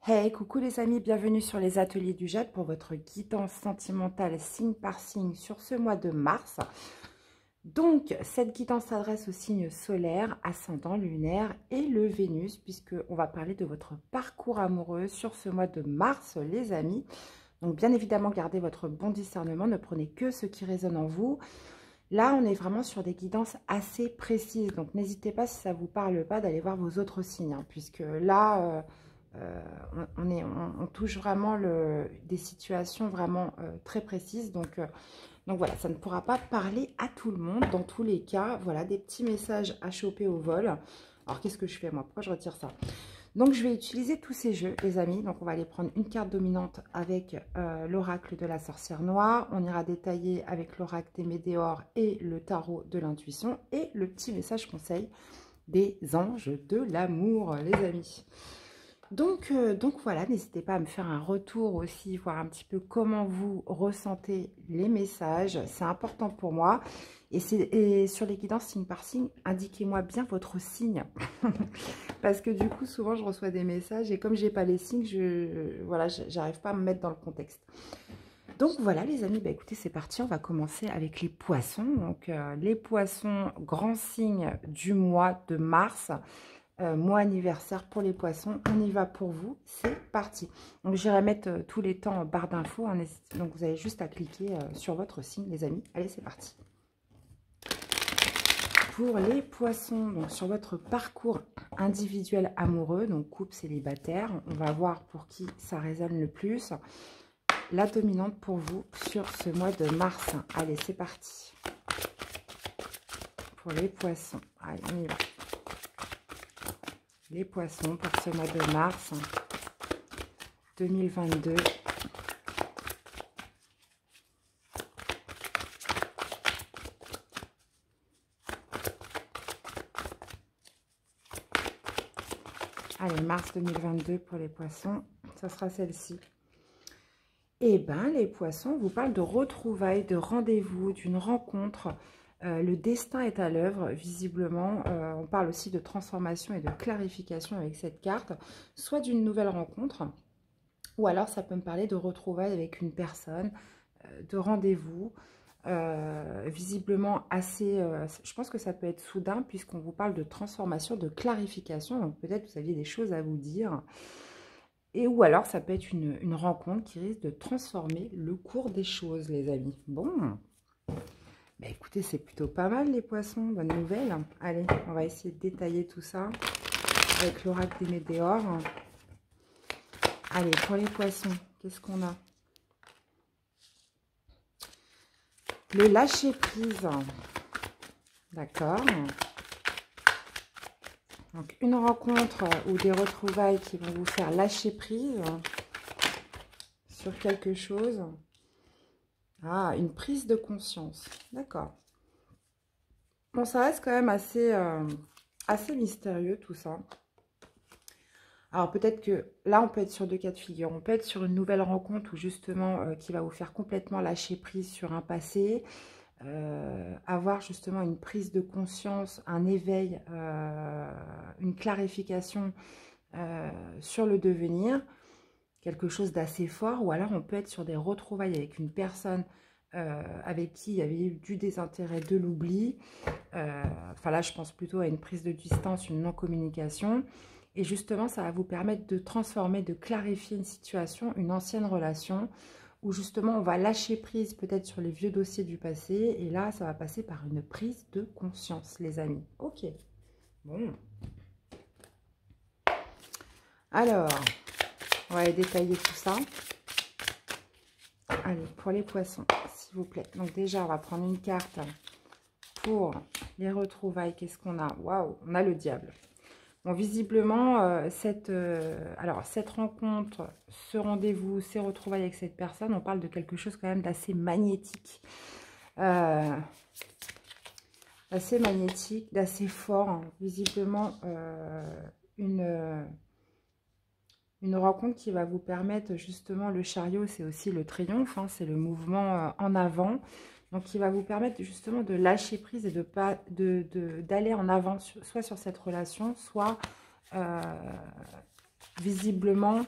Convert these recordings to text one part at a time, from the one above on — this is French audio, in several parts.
Hey, coucou les amis, bienvenue sur les ateliers du Jade pour votre guidance sentimentale signe par signe sur ce mois de mars. Donc, cette guidance s'adresse au signe solaire, ascendant, lunaire et le Vénus, puisqu'on va parler de votre parcours amoureux sur ce mois de mars, les amis. Donc, bien évidemment, gardez votre bon discernement, ne prenez que ce qui résonne en vous. Là, on est vraiment sur des guidances assez précises, donc n'hésitez pas, si ça ne vous parle pas, d'aller voir vos autres signes, hein, puisque là... on touche vraiment des situations vraiment très précises. Donc voilà, ça ne pourra pas parler à tout le monde. Dans tous les cas, voilà, des petits messages à choper au vol. Alors, qu'est-ce que je fais moi? Pourquoi je retire ça? Donc, je vais utiliser tous ces jeux, les amis. Donc, on va aller prendre une carte dominante avec l'oracle de la sorcière noire. On ira détailler avec l'oracle des météores et le tarot de l'intuition. Et le petit message conseil des anges de l'amour, les amis. Donc voilà, n'hésitez pas à me faire un retour aussi, voir un petit peu comment vous ressentez les messages. C'est important pour moi. Et sur les guidances signe par signe, indiquez-moi bien votre signe. Parce que du coup, souvent, je reçois des messages et comme j'ai pas les signes, voilà, j'arrive pas à me mettre dans le contexte. Donc voilà les amis, bah écoutez, c'est parti. On va commencer avec les poissons. Donc les poissons, grand signe du mois de mars. Mois anniversaire pour les poissons, on y va pour vous, c'est parti. Donc j'irai mettre tous les temps en barre d'infos, hein, donc vous avez juste à cliquer sur votre signe les amis. Allez, c'est parti. Pour les poissons, donc sur votre parcours individuel amoureux, donc couple célibataire, on va voir pour qui ça résonne le plus. La dominante pour vous sur ce mois de mars. Allez, c'est parti. Pour les poissons, allez, on y va. Les poissons pour ce mois de mars 2022. Allez, mars 2022 pour les poissons, ça sera celle-ci. Eh bien, les poissons, on vous parle de retrouvailles, de rendez-vous, d'une rencontre. Le destin est à l'œuvre, visiblement. On parle aussi de transformation et de clarification avec cette carte, soit d'une nouvelle rencontre, ou alors ça peut me parler de retrouvailles avec une personne, de rendez-vous, visiblement assez... je pense que ça peut être soudain, puisqu'on vous parle de transformation, de clarification, donc peut-être vous aviez des choses à vous dire. Et ou alors ça peut être une rencontre qui risque de transformer le cours des choses, les amis. Bon, bah écoutez, c'est plutôt pas mal les poissons, bonne nouvelle. Allez, on va essayer de détailler tout ça avec l'oracle des météores. Allez, pour les poissons, qu'est-ce qu'on a? Le lâcher prise. D'accord. Donc une rencontre ou des retrouvailles qui vont vous faire lâcher prise sur quelque chose. Ah, une prise de conscience. D'accord. Bon, ça reste quand même assez mystérieux tout ça. Alors peut-être que là, on peut être sur deux cas de figure. On peut être sur une nouvelle rencontre où justement qui va vous faire complètement lâcher prise sur un passé. Avoir justement une prise de conscience, un éveil, une clarification sur le devenir. Quelque chose d'assez fort. Ou alors on peut être sur des retrouvailles avec une personne avec qui il y avait eu du désintérêt, de l'oubli. Enfin là, je pense plutôt à une prise de distance, une non-communication. Et justement, ça va vous permettre de transformer, de clarifier une situation, une ancienne relation, où justement, on va lâcher prise peut-être sur les vieux dossiers du passé. Et là, ça va passer par une prise de conscience, les amis. Ok. Bon. Alors, on va détailler tout ça. Allez, pour les poissons, s'il vous plaît. Donc déjà, on va prendre une carte pour les retrouvailles. Qu'est-ce qu'on a? Waouh, on a le diable. Bon, visiblement, cette rencontre, ce rendez-vous, ces retrouvailles avec cette personne, on parle de quelque chose quand même d'assez magnétique. Assez magnétique, d'assez fort. Hein. Visiblement, une rencontre qui va vous permettre, justement, le chariot, c'est aussi le triomphe, hein, c'est le mouvement en avant. Donc, qui va vous permettre justement de lâcher prise et d'aller en avant, soit sur cette relation, soit visiblement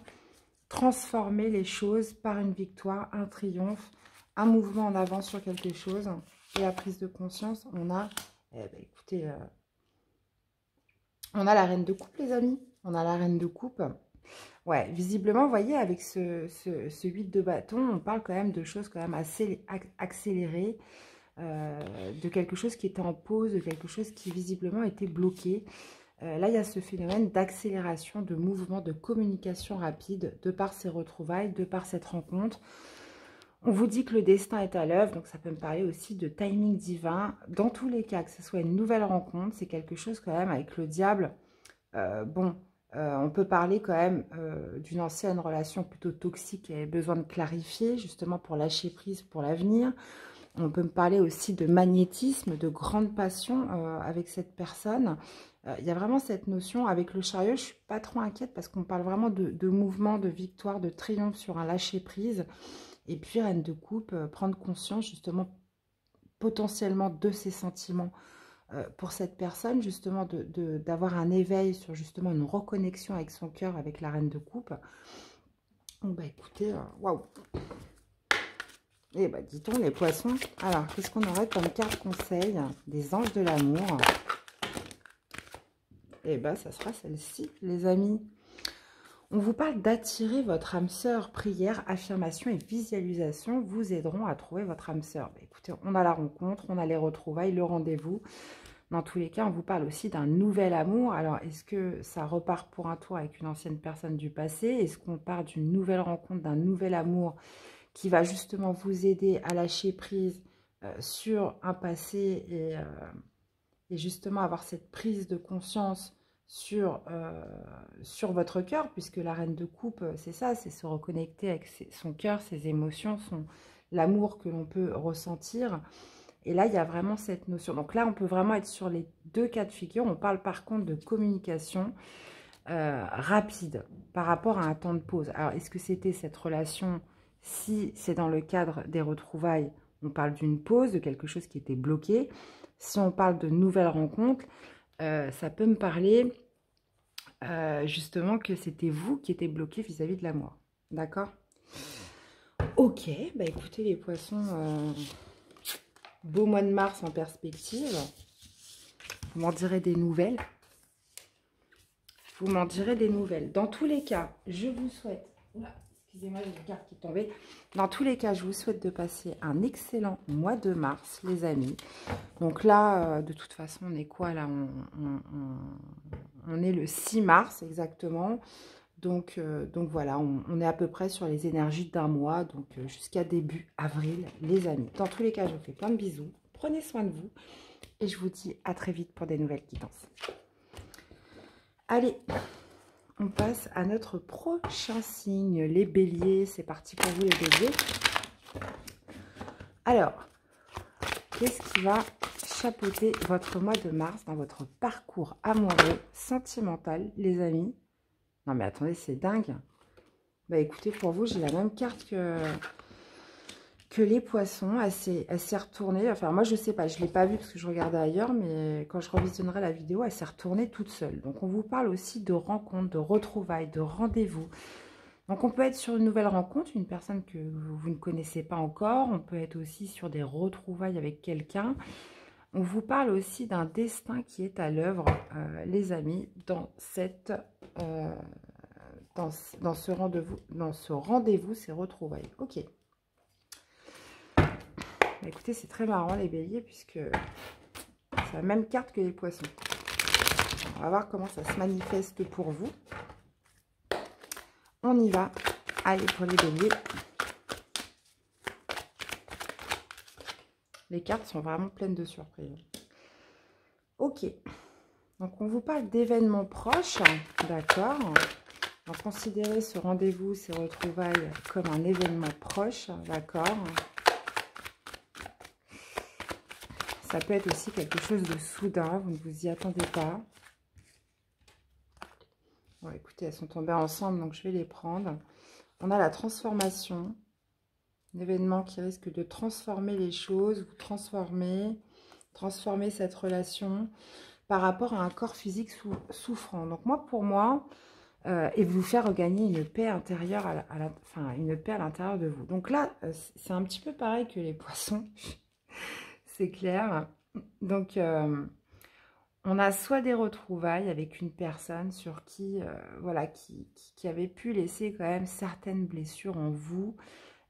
transformer les choses par une victoire, un triomphe, un mouvement en avant sur quelque chose. Et la prise de conscience, on a, écoutez, on a la reine de coupe, les amis. On a la reine de coupe. Ouais, visiblement, vous voyez, avec ce 8 de bâton, on parle quand même de choses quand même assez accélérées, de quelque chose qui était en pause, de quelque chose qui visiblement était bloqué. Là, il y a ce phénomène d'accélération, de mouvement, de communication rapide, de par ces retrouvailles, de par cette rencontre. On vous dit que le destin est à l'œuvre, donc ça peut me parler aussi de timing divin. Dans tous les cas, que ce soit une nouvelle rencontre, c'est quelque chose quand même avec le diable. On peut parler quand même d'une ancienne relation plutôt toxique qui avait besoin de clarifier, justement pour lâcher prise pour l'avenir. On peut me parler aussi de magnétisme, de grande passion avec cette personne. Il y a vraiment cette notion, avec le chariot, je ne suis pas trop inquiète parce qu'on parle vraiment de mouvement, de victoire, de triomphe sur un lâcher prise. Et puis, reine de coupe, prendre conscience justement potentiellement de ses sentiments pour cette personne, justement d'avoir un éveil sur justement une reconnexion avec son cœur, avec la reine de coupe. Donc, bah écoutez, waouh. Et bah dit-on les poissons. Alors, qu'est-ce qu'on aurait comme carte conseil des anges de l'amour? Et bah ça sera celle-ci, les amis. On vous parle d'attirer votre âme sœur. Prière, affirmation et visualisation vous aideront à trouver votre âme sœur. Bah, écoutez, on a la rencontre, on a les retrouvailles, le rendez-vous. Dans tous les cas, on vous parle aussi d'un nouvel amour. Alors, est-ce que ça repart pour un tour avec une ancienne personne du passé? Est-ce qu'on part d'une nouvelle rencontre, d'un nouvel amour qui va justement vous aider à lâcher prise sur un passé et justement avoir cette prise de conscience sur votre cœur, puisque la reine de coupe, c'est ça, c'est se reconnecter avec son cœur, ses émotions, l'amour que l'on peut ressentir. Et là, il y a vraiment cette notion. Donc là, on peut vraiment être sur les deux cas de figure. On parle par contre de communication rapide par rapport à un temps de pause. Alors, est-ce que c'était cette relation? Si c'est dans le cadre des retrouvailles, on parle d'une pause, de quelque chose qui était bloqué. Si on parle de nouvelles rencontres, ça peut me parler justement que c'était vous qui étiez bloqué vis-à-vis de l'amour. D'accord? Ok, bah écoutez les poissons... beau mois de mars en perspective. Vous m'en direz des nouvelles. Vous m'en direz des nouvelles. Dans tous les cas, je vous souhaite... Excusez-moi, j'ai une carte qui est tombée. Dans tous les cas, je vous souhaite de passer un excellent mois de mars, les amis. Donc là, de toute façon, on est quoi là? On est le 6 mars exactement. Donc voilà, on est à peu près sur les énergies d'un mois, donc jusqu'à début avril, les amis. Dans tous les cas, je vous fais plein de bisous. Prenez soin de vous et je vous dis à très vite pour des nouvelles quittances. Allez, on passe à notre prochain signe, les béliers. C'est parti pour vous, les béliers. Alors, qu'est-ce qui va chapeauter votre mois de mars dans votre parcours amoureux, sentimental, les amis? Non mais attendez, c'est dingue. Bah écoutez, pour vous, j'ai la même carte que les poissons. Elle s'est retournée. Enfin, moi, je sais pas, je ne l'ai pas vue parce que je regardais ailleurs, mais quand je revisionnerai la vidéo, elle s'est retournée toute seule. Donc, on vous parle aussi de rencontres, de retrouvailles, de rendez-vous. Donc, on peut être sur une nouvelle rencontre, une personne que vous ne connaissez pas encore. On peut être aussi sur des retrouvailles avec quelqu'un. On vous parle aussi d'un destin qui est à l'œuvre, les amis, dans cette... dans ce rendez-vous, ces retrouvailles. Ok. Bah, écoutez, c'est très marrant les béliers, puisque c'est la même carte que les poissons. On va voir comment ça se manifeste pour vous. On y va. Allez, pour les béliers. Les cartes sont vraiment pleines de surprises. Ok. Donc, on vous parle d'événements proches. D'accord. Donc, considérez ce rendez-vous, ces retrouvailles comme un événement proche. D'accord. Ça peut être aussi quelque chose de soudain. Vous ne vous y attendez pas. Bon, écoutez, elles sont tombées ensemble, donc je vais les prendre. On a la transformation. Un événement qui risque de transformer les choses. Vous transformer cette relation par rapport à un corps physique souffrant. Donc moi, pour moi, et vous faire regagner une paix intérieure, une paix à l'intérieur de vous. Donc là, c'est un petit peu pareil que les poissons, c'est clair. Donc, on a soit des retrouvailles avec une personne sur qui, voilà, qui avait pu laisser quand même certaines blessures en vous.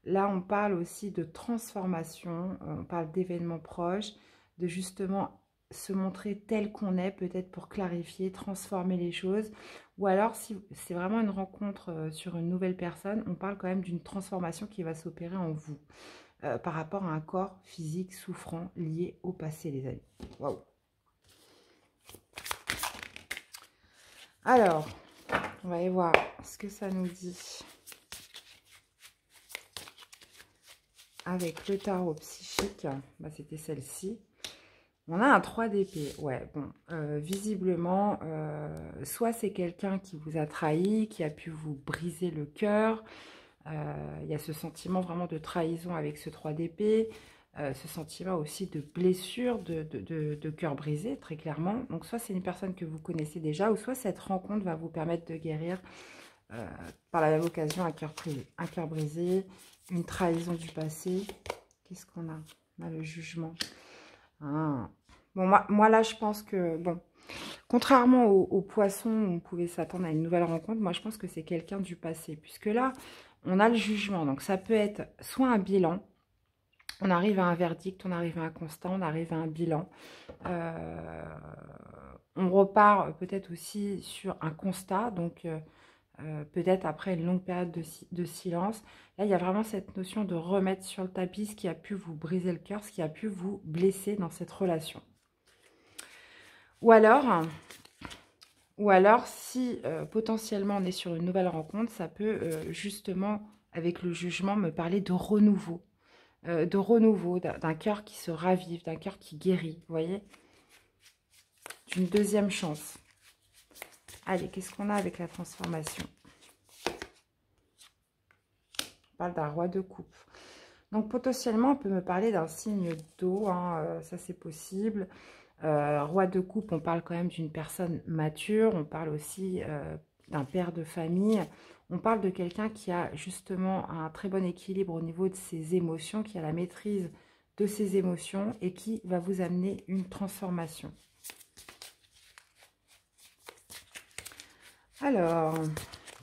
Là, on parle aussi de transformation, on parle d'événements proches, de justement se montrer tel qu'on est, peut-être pour clarifier, transformer les choses. Ou alors, si c'est vraiment une rencontre sur une nouvelle personne, on parle quand même d'une transformation qui va s'opérer en vous par rapport à un corps physique souffrant lié au passé, les amis. Waouh! Alors, on va aller voir ce que ça nous dit avec le tarot psychique. Bah, c'était celle-ci. On a un 3 d'épée. Ouais, bon, visiblement, soit c'est quelqu'un qui vous a trahi, qui a pu vous briser le cœur. Il y a ce sentiment vraiment de trahison avec ce 3 d'épée. Ce sentiment aussi de blessure, de cœur brisé, très clairement. Donc, soit c'est une personne que vous connaissez déjà, ou soit cette rencontre va vous permettre de guérir par la même occasion un cœur brisé, une trahison du passé. Qu'est-ce qu'on a? On a le jugement. Ah. Bon, moi, là, je pense que, bon, contrairement aux poissons, on pouvait s'attendre à une nouvelle rencontre, moi, je pense que c'est quelqu'un du passé, puisque là, on a le jugement. Donc, ça peut être soit un bilan, on arrive à un verdict, on arrive à un constat, on arrive à un bilan. On repart peut-être aussi sur un constat, donc peut-être après une longue période de silence. Là, il y a vraiment cette notion de remettre sur le tapis ce qui a pu vous briser le cœur, ce qui a pu vous blesser dans cette relation. Ou alors si potentiellement on est sur une nouvelle rencontre, ça peut justement, avec le jugement, me parler de renouveau. D'un cœur qui se ravive, d'un cœur qui guérit, vous voyez, d'une deuxième chance. Allez, qu'est-ce qu'on a avec la transformation? On parle d'un roi de coupe. Donc, potentiellement, on peut me parler d'un signe d'eau, hein, ça c'est possible. Roi de coupe, on parle quand même d'une personne mature, on parle aussi d'un père de famille. On parle de quelqu'un qui a justement un très bon équilibre au niveau de ses émotions, qui a la maîtrise de ses émotions et qui va vous amener une transformation. Alors,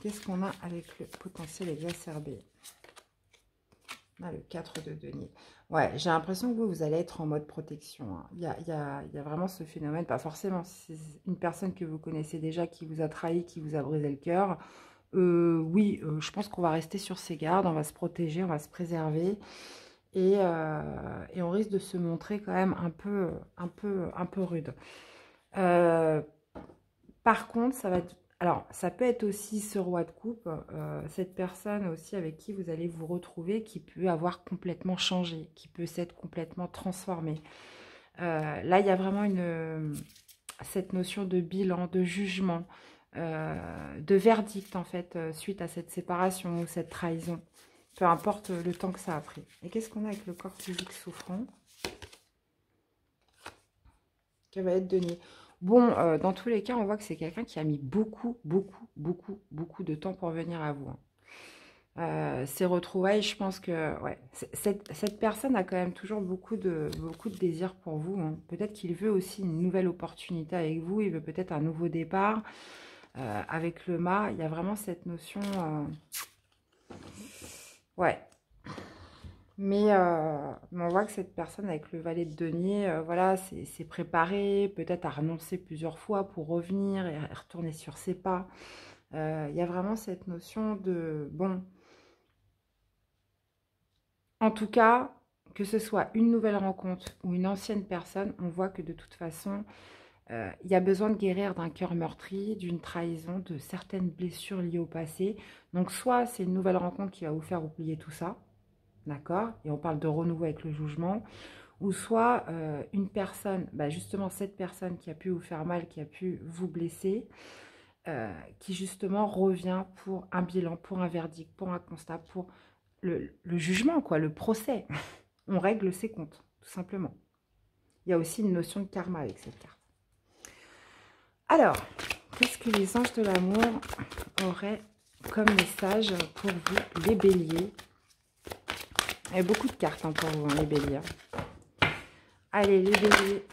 qu'est-ce qu'on a avec le potentiel exacerbé? On a le 4 de denier. Ouais, j'ai l'impression que vous allez être en mode protection. Hein. Il y a vraiment ce phénomène, pas forcément, si c'est une personne que vous connaissez déjà qui vous a trahi, qui vous a brisé le cœur. Oui, je pense qu'on va rester sur ses gardes, on va se protéger, on va se préserver. Et on risque de se montrer quand même un peu rude. Par contre, ça va être... Alors, ça peut être aussi ce roi de coupe, cette personne aussi avec qui vous allez vous retrouver, qui peut avoir complètement changé, qui peut s'être complètement transformé. Là, il y a vraiment cette notion de bilan, de jugement, de verdict, en fait, suite à cette séparation ou cette trahison. Peu importe le temps que ça a pris. Et qu'est-ce qu'on a avec le corps physique souffrant? Qui va être denier. Bon, dans tous les cas, on voit que c'est quelqu'un qui a mis beaucoup de temps pour venir à vous. Hein. Ces retrouvailles, je pense que ouais, cette personne a quand même toujours beaucoup de désir pour vous. Hein. Peut-être qu'il veut aussi une nouvelle opportunité avec vous. Il veut peut-être un nouveau départ. Avec le mât, il y a vraiment cette notion... Ouais. Mais on voit que cette personne avec le valet de denier, voilà, c'est préparé, peut-être à renoncer plusieurs fois pour revenir et retourner sur ses pas. Il y a vraiment cette notion de, bon, en tout cas, que ce soit une nouvelle rencontre ou une ancienne personne, on voit que de toute façon, il y a besoin de guérir d'un cœur meurtri, d'une trahison, de certaines blessures liées au passé. Donc soit c'est une nouvelle rencontre qui va vous faire oublier tout ça, d'accord? Et on parle de renouveau avec le jugement. Ou soit une personne, bah justement cette personne qui a pu vous faire mal, qui a pu vous blesser, qui justement revient pour un bilan, pour un verdict, pour un constat, pour le jugement, quoi, le procès. On règle ses comptes, tout simplement. Il y a aussi une notion de karma avec cette carte. Alors, qu'est-ce que les anges de l'amour auraient comme message pour vous, les béliers? Il y a beaucoup de cartes pour vous, les béliers. Allez, les béliers.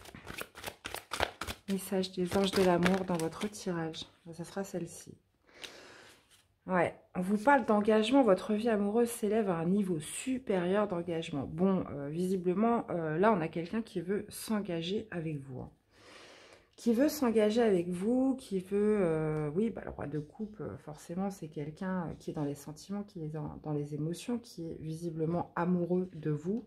Message des anges de l'amour dans votre tirage. Ça sera celle-ci. Ouais, on vous parle d'engagement. Votre vie amoureuse s'élève à un niveau supérieur d'engagement. Bon, visiblement, là, on a quelqu'un qui veut s'engager avec vous. Hein. Qui veut s'engager avec vous, qui veut... oui, bah, le roi de coupe, forcément, c'est quelqu'un qui est dans les sentiments, qui est dans les émotions, qui est visiblement amoureux de vous.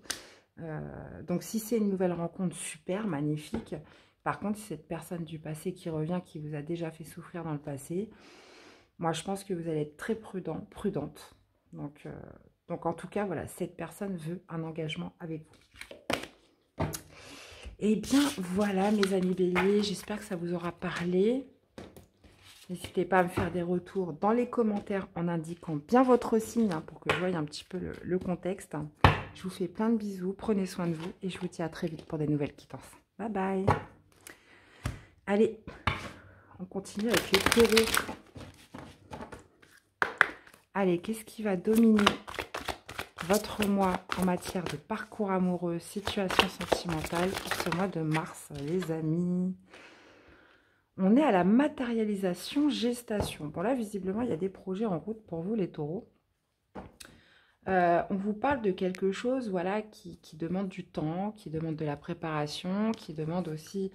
Donc, si c'est une nouvelle rencontre, super, magnifique. Par contre, si cette personne du passé qui revient, qui vous a déjà fait souffrir dans le passé... Moi, je pense que vous allez être très prudente. Donc, en tout cas, voilà, cette personne veut un engagement avec vous. Eh bien, voilà, mes amis béliers, j'espère que ça vous aura parlé. N'hésitez pas à me faire des retours dans les commentaires en indiquant bien votre signe hein, pour que je voie un petit peu le contexte. Je vous fais plein de bisous, prenez soin de vous et je vous dis à très vite pour des nouvelles quittances. Bye bye. Allez, on continue avec les taureaux. Allez, qu'est-ce qui va dominer votre mois en matière de parcours amoureux, situation sentimentale pour ce mois de mars, les amis? On est à la matérialisation, gestation. Bon là, visiblement, il y a des projets en route pour vous, les taureaux. On vous parle de quelque chose voilà, qui demande du temps, qui demande de la préparation, qui demande aussi...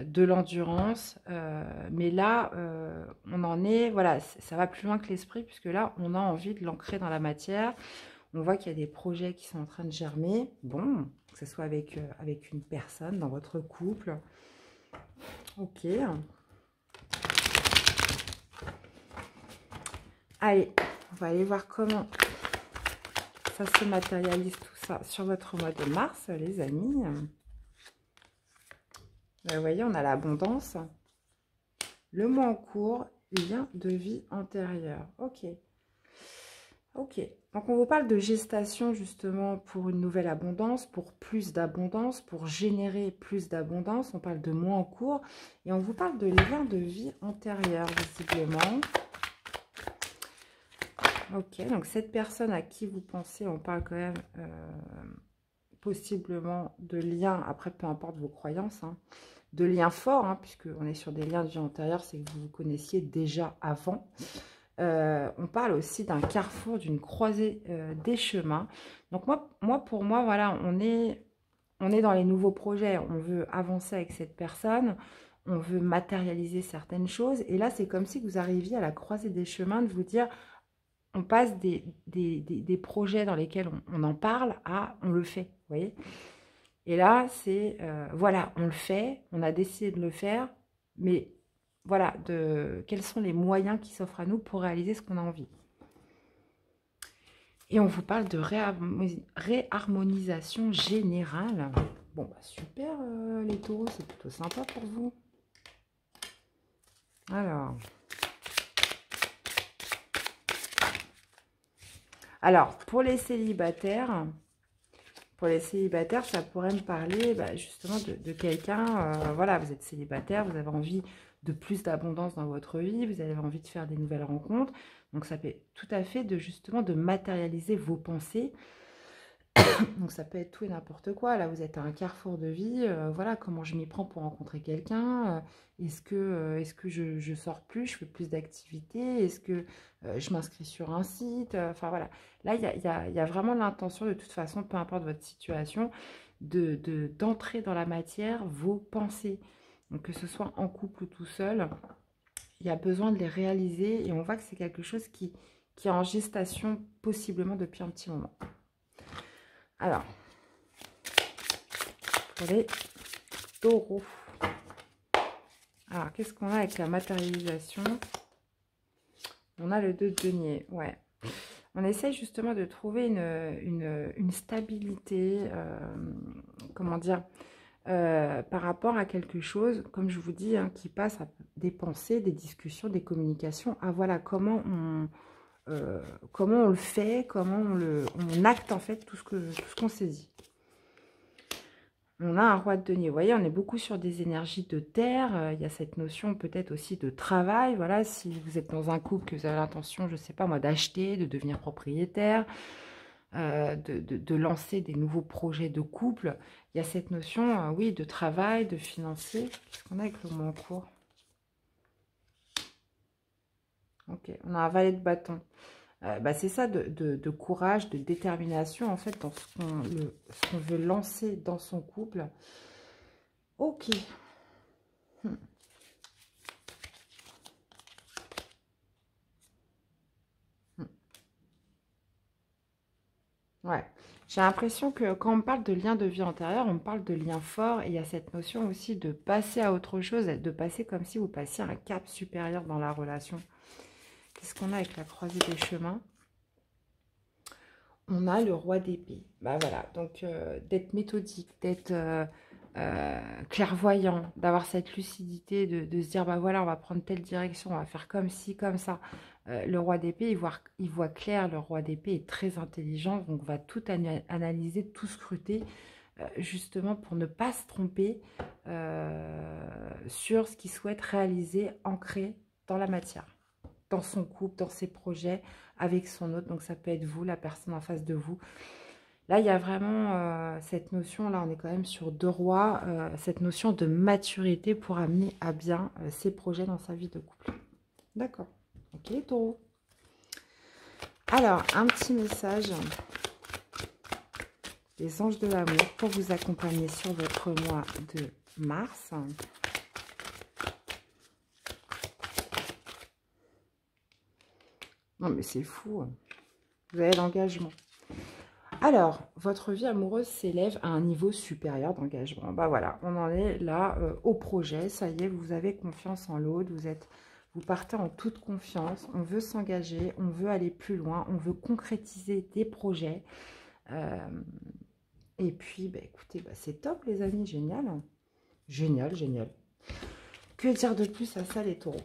de l'endurance, mais là on en est, voilà, ça va plus loin que l'esprit puisque là on a envie de l'ancrer dans la matière. On voit qu'il y a des projets qui sont en train de germer, bon, que ce soit avec une personne dans votre couple. Ok, allez, on va aller voir comment ça se matérialise tout ça sur votre mois de mars, les amis. Vous voyez, on a l'abondance. Le mois en cours, lien de vie antérieure. Ok. Ok. Donc, on vous parle de gestation, justement, pour une nouvelle abondance, pour plus d'abondance, pour générer plus d'abondance. On parle de mois en cours. Et on vous parle de lien de vie antérieure, visiblement. Ok. Donc, cette personne à qui vous pensez, on parle quand même possiblement de lien. Après, peu importe vos croyances, hein. De liens forts, hein, puisqu'on est sur des liens de vie antérieure, c'est que vous vous connaissiez déjà avant. On parle aussi d'un carrefour, d'une croisée des chemins. Donc pour moi, voilà, on est dans les nouveaux projets. On veut avancer avec cette personne, on veut matérialiser certaines choses. Et là, c'est comme si vous arriviez à la croisée des chemins de vous dire, on passe des projets dans lesquels on en parle à on le fait, vous voyez. Et là, c'est, voilà, on le fait, on a décidé de le faire, mais voilà, quels sont les moyens qui s'offrent à nous pour réaliser ce qu'on a envie. Et on vous parle de réharmonisation générale. Bon, bah super, les taureaux, c'est plutôt sympa pour vous. Alors, pour les célibataires... Pour les célibataires, ça pourrait me parler justement de quelqu'un, voilà, vous êtes célibataire, vous avez envie de plus d'abondance dans votre vie, vous avez envie de faire des nouvelles rencontres. Donc, ça peut tout à fait justement de matérialiser vos pensées. Donc, ça peut être tout et n'importe quoi. Là, vous êtes à un carrefour de vie. Voilà, comment je m'y prends pour rencontrer quelqu'un. Est-ce que je sors plus, je fais plus d'activités? Est-ce que je m'inscris sur un site? Enfin, voilà. Là, il y a vraiment l'intention, de toute façon, peu importe votre situation, d'entrer dans la matière vos pensées. Donc, que ce soit en couple ou tout seul, il y a besoin de les réaliser. Et on voit que c'est quelque chose qui est en gestation, possiblement depuis un petit moment. Alors, pour les taureaux. Alors, qu'est-ce qu'on a avec la matérialisation? On a le 2 de denier, ouais. On essaie justement de trouver une stabilité, comment dire, par rapport à quelque chose, comme je vous dis, hein, qui passe à des pensées, des discussions, des communications, à voilà, comment on le fait, comment on acte en fait tout ce qu'on saisit. On a un roi de denier. Vous voyez, on est beaucoup sur des énergies de terre. Il y a cette notion peut-être aussi de travail. Voilà, si vous êtes dans un couple, que vous avez l'intention, je ne sais pas moi, d'acheter, de devenir propriétaire, de lancer des nouveaux projets de couple. Il y a cette notion, oui, de travail, de financier. Qu'est-ce qu'on a avec le mot en cours? Ok, on a un valet de bâton. Bah, c'est ça, de courage, de détermination, en fait, dans ce qu'on veut lancer dans son couple. Ok. Ouais. J'ai l'impression que quand on parle de lien de vie antérieure, on parle de lien fort et il y a cette notion aussi de passer à autre chose, de passer comme si vous passiez un cap supérieur dans la relation. Qu'est-ce qu'on a avec la croisée des chemins? On a le roi d'épée. Bah voilà, donc d'être méthodique, d'être clairvoyant, d'avoir cette lucidité, de se dire, bah voilà, on va prendre telle direction, on va faire comme ci, comme ça. Le roi d'épée, il voit clair, le roi d'épée est très intelligent, donc va tout analyser, tout scruter, justement pour ne pas se tromper sur ce qu'il souhaite réaliser, ancré dans la matière, dans son couple, dans ses projets, avec son autre. Donc ça peut être vous, la personne en face de vous. Là, il y a vraiment cette notion, là on est quand même sur 2 rois, cette notion de maturité pour amener à bien ses projets dans sa vie de couple. D'accord. Ok, taureau. Alors, un petit message des anges de l'amour pour vous accompagner sur votre mois de mars. Non mais c'est fou, vous avez l'engagement. Alors, votre vie amoureuse s'élève à un niveau supérieur d'engagement. Bah voilà, on en est là au projet. Ça y est, vous avez confiance en l'autre. Vous partez en toute confiance. On veut s'engager, on veut aller plus loin, on veut concrétiser des projets. Et puis, bah, écoutez, bah, c'est top les amis, génial. Génial, génial. Que dire de plus à ça les taureaux?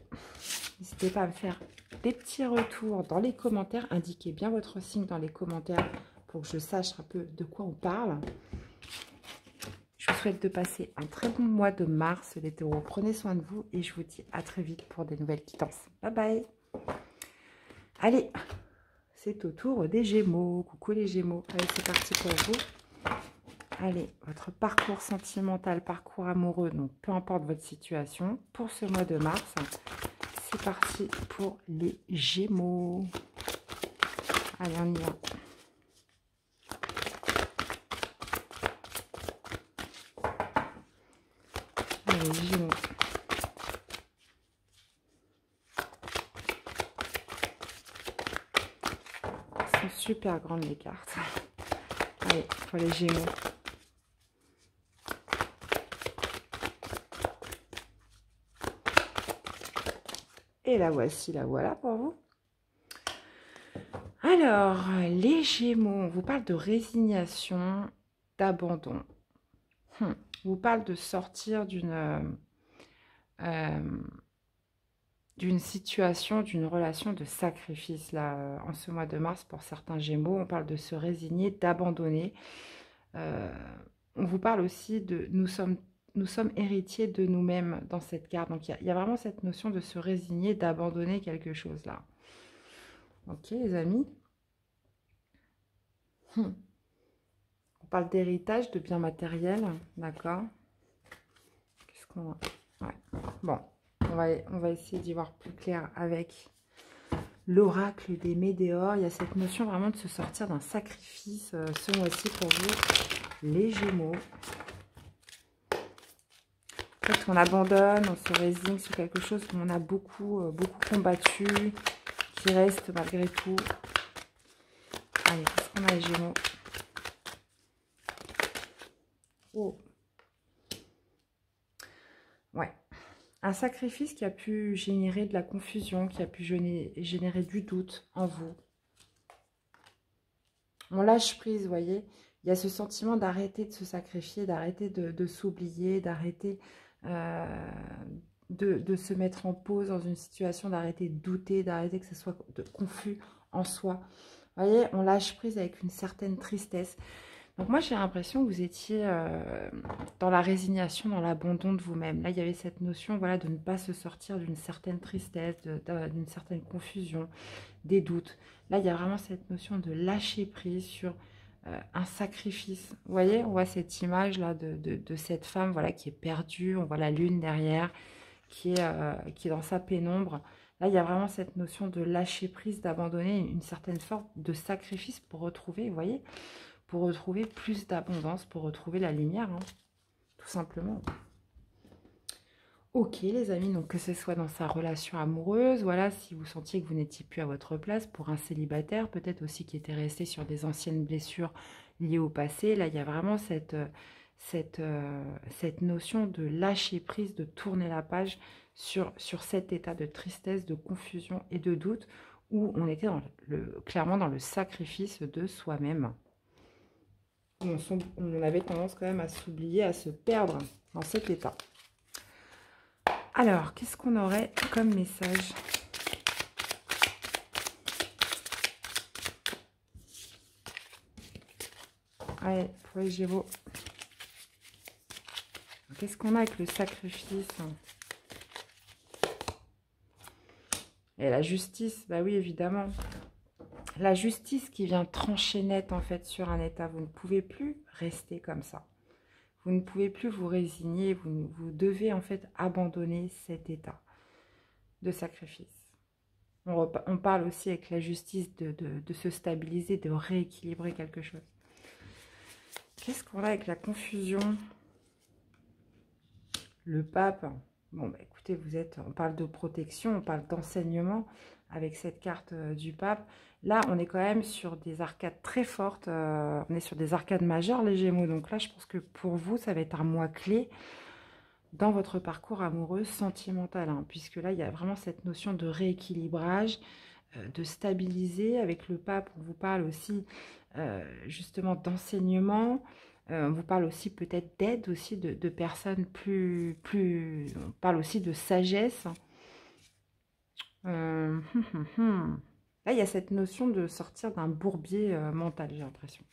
N'hésitez pas à me faire des petits retours dans les commentaires. Indiquez bien votre signe dans les commentaires pour que je sache un peu de quoi on parle. Je vous souhaite de passer un très bon mois de mars, les taureaux. Prenez soin de vous et je vous dis à très vite pour des nouvelles quittances. Bye bye. Allez, c'est au tour des Gémeaux. Coucou les Gémeaux. Allez, c'est parti pour vous. Allez, votre parcours sentimental, parcours amoureux, donc peu importe votre situation, pour ce mois de mars, c'est parti pour les Gémeaux. Allez, on y va. Les Gémeaux. Elles sont super grandes les cartes. Allez, pour les Gémeaux. Et la voici, la voilà pour vous. Alors, les Gémeaux, on vous parle de résignation, d'abandon. On vous parle de sortir d'une situation, d'une relation de sacrifice, là, en ce mois de mars, pour certains Gémeaux. On parle de se résigner, d'abandonner. On vous parle aussi de nous sommes héritiers de nous-mêmes dans cette carte. Donc, il y a vraiment cette notion de se résigner, d'abandonner quelque chose, là. Ok, les amis. On parle d'héritage, de biens matériels, d'accord. Qu'est-ce qu'on a? Ouais. Bon, on va essayer d'y voir plus clair avec l'oracle des Médéors. Il y a cette notion vraiment de se sortir d'un sacrifice ce mois-ci pour vous, les Gémeaux. En fait, on abandonne, on se résigne sur quelque chose qu'on a beaucoup combattu, qui reste malgré tout. Allez, qu'est-ce qu'on a les Gémeaux? Oh. Ouais. Un sacrifice qui a pu générer de la confusion, qui a pu générer du doute en vous. On lâche prise, vous voyez. Il y a ce sentiment d'arrêter de se sacrifier, d'arrêter de s'oublier, d'arrêter de se mettre en pause dans une situation, d'arrêter de douter, d'arrêter que ce soit confus en soi. Vous voyez, on lâche prise avec une certaine tristesse. Donc moi, j'ai l'impression que vous étiez dans la résignation, dans l'abandon de vous-même. Là, il y avait cette notion, voilà, de ne pas se sortir d'une certaine tristesse, d'une certaine confusion, des doutes. Là, il y a vraiment cette notion de lâcher prise sur un sacrifice. Vous voyez, on voit cette image-là de cette femme, voilà, qui est perdue. On voit la lune derrière, qui est dans sa pénombre. Là, il y a vraiment cette notion de lâcher prise, d'abandonner une certaine forme de sacrifice pour retrouver, vous voyez, pour retrouver plus d'abondance, pour retrouver la lumière, hein, tout simplement. Ok les amis, donc que ce soit dans sa relation amoureuse, voilà, si vous sentiez que vous n'étiez plus à votre place, pour un célibataire, peut-être aussi qui était resté sur des anciennes blessures liées au passé, là il y a vraiment cette notion de lâcher prise, de tourner la page sur cet état de tristesse, de confusion et de doute, où on était clairement dans le sacrifice de soi-même. On avait tendance quand même à s'oublier, à se perdre dans cet état. Alors, qu'est-ce qu'on aurait comme message? Allez, pour les Gémeaux. Qu'est-ce qu'on a avec le sacrifice? Et la justice, bah oui, évidemment. La justice qui vient trancher net, en fait, sur un état. Vous ne pouvez plus rester comme ça. Vous ne pouvez plus vous résigner. Vous devez, en fait, abandonner cet état de sacrifice. On parle aussi avec la justice de se stabiliser, de rééquilibrer quelque chose. Qu'est-ce qu'on a avec la confusion? Le pape. Bon, bah, écoutez, on parle de protection, on parle d'enseignement avec cette carte du pape. Là, on est quand même sur des arcades très fortes. On est sur des arcades majeures, les Gémeaux. Donc là, je pense que pour vous, ça va être un mois clé dans votre parcours amoureux sentimental. Hein, puisque là, il y a vraiment cette notion de rééquilibrage, de stabiliser. Avec le pape, on vous parle aussi justement d'enseignement. On vous parle aussi peut-être d'aide aussi de personnes plus... On parle aussi de sagesse. Là, il y a cette notion de sortir d'un bourbier mental, j'ai l'impression.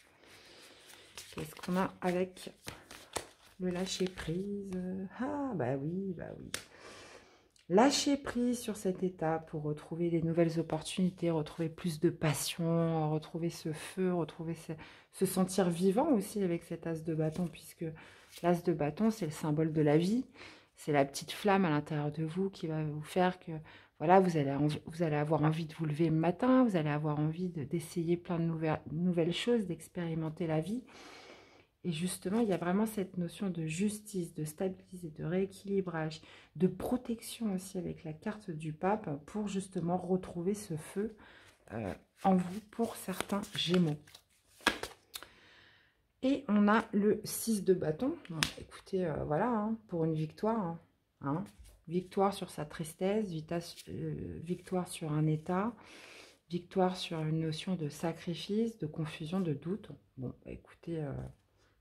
Qu'est-ce qu'on a avec le lâcher-prise? Ah, bah oui, bah oui. Lâcher prise sur cet état pour retrouver des nouvelles opportunités, retrouver plus de passion, retrouver ce feu, retrouver se sentir vivant aussi avec cet as de bâton, puisque l'as de bâton, c'est le symbole de la vie. C'est la petite flamme à l'intérieur de vous qui va vous faire que, voilà, vous allez avoir envie de vous lever le matin, vous allez avoir envie d'essayer plein de nouvelles choses, d'expérimenter la vie. Et justement, il y a vraiment cette notion de justice, de stabilité, de rééquilibrage, de protection aussi avec la carte du pape pour justement retrouver ce feu en vous pour certains Gémeaux. Et on a le 6 de bâton. Bon, écoutez, voilà, hein, pour une victoire. Hein, victoire sur sa tristesse, victoire sur un état, victoire sur une notion de sacrifice, de confusion, de doute. Bon, écoutez...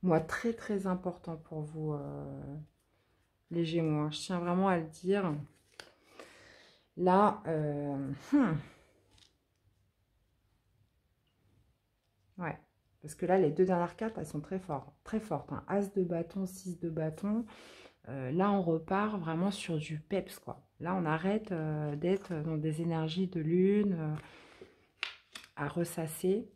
moi, très très important pour vous, les Gémeaux. Hein. Je tiens vraiment à le dire. Là, ouais. Parce que là, les deux dernières cartes, elles sont très fortes. Très fortes. Hein. As de bâton, 6 de bâton. Là, on repart vraiment sur du peps, quoi. Là, on arrête d'être dans des énergies de lune à ressasser.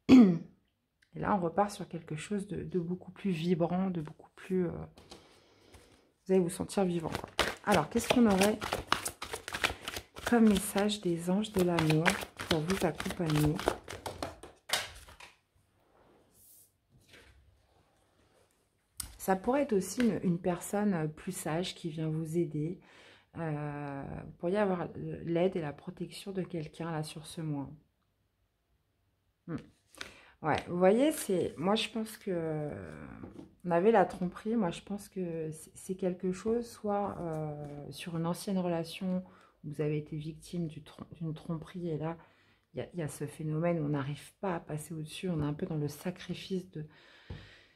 Et là, on repart sur quelque chose de beaucoup plus vibrant, de beaucoup plus... vous allez vous sentir vivant. Quoi. Alors, qu'est-ce qu'on aurait comme message des anges de l'amour pour vous accompagner? Ça pourrait être aussi une personne plus sage qui vient vous aider. Vous pourriez avoir l'aide et la protection de quelqu'un là sur ce mois. Ouais, vous voyez, moi je pense que on avait la tromperie. Moi je pense que c'est quelque chose, soit sur une ancienne relation, vous avez été victime d'une tromperie et là il y a ce phénomène où on n'arrive pas à passer au-dessus. On est un peu dans le sacrifice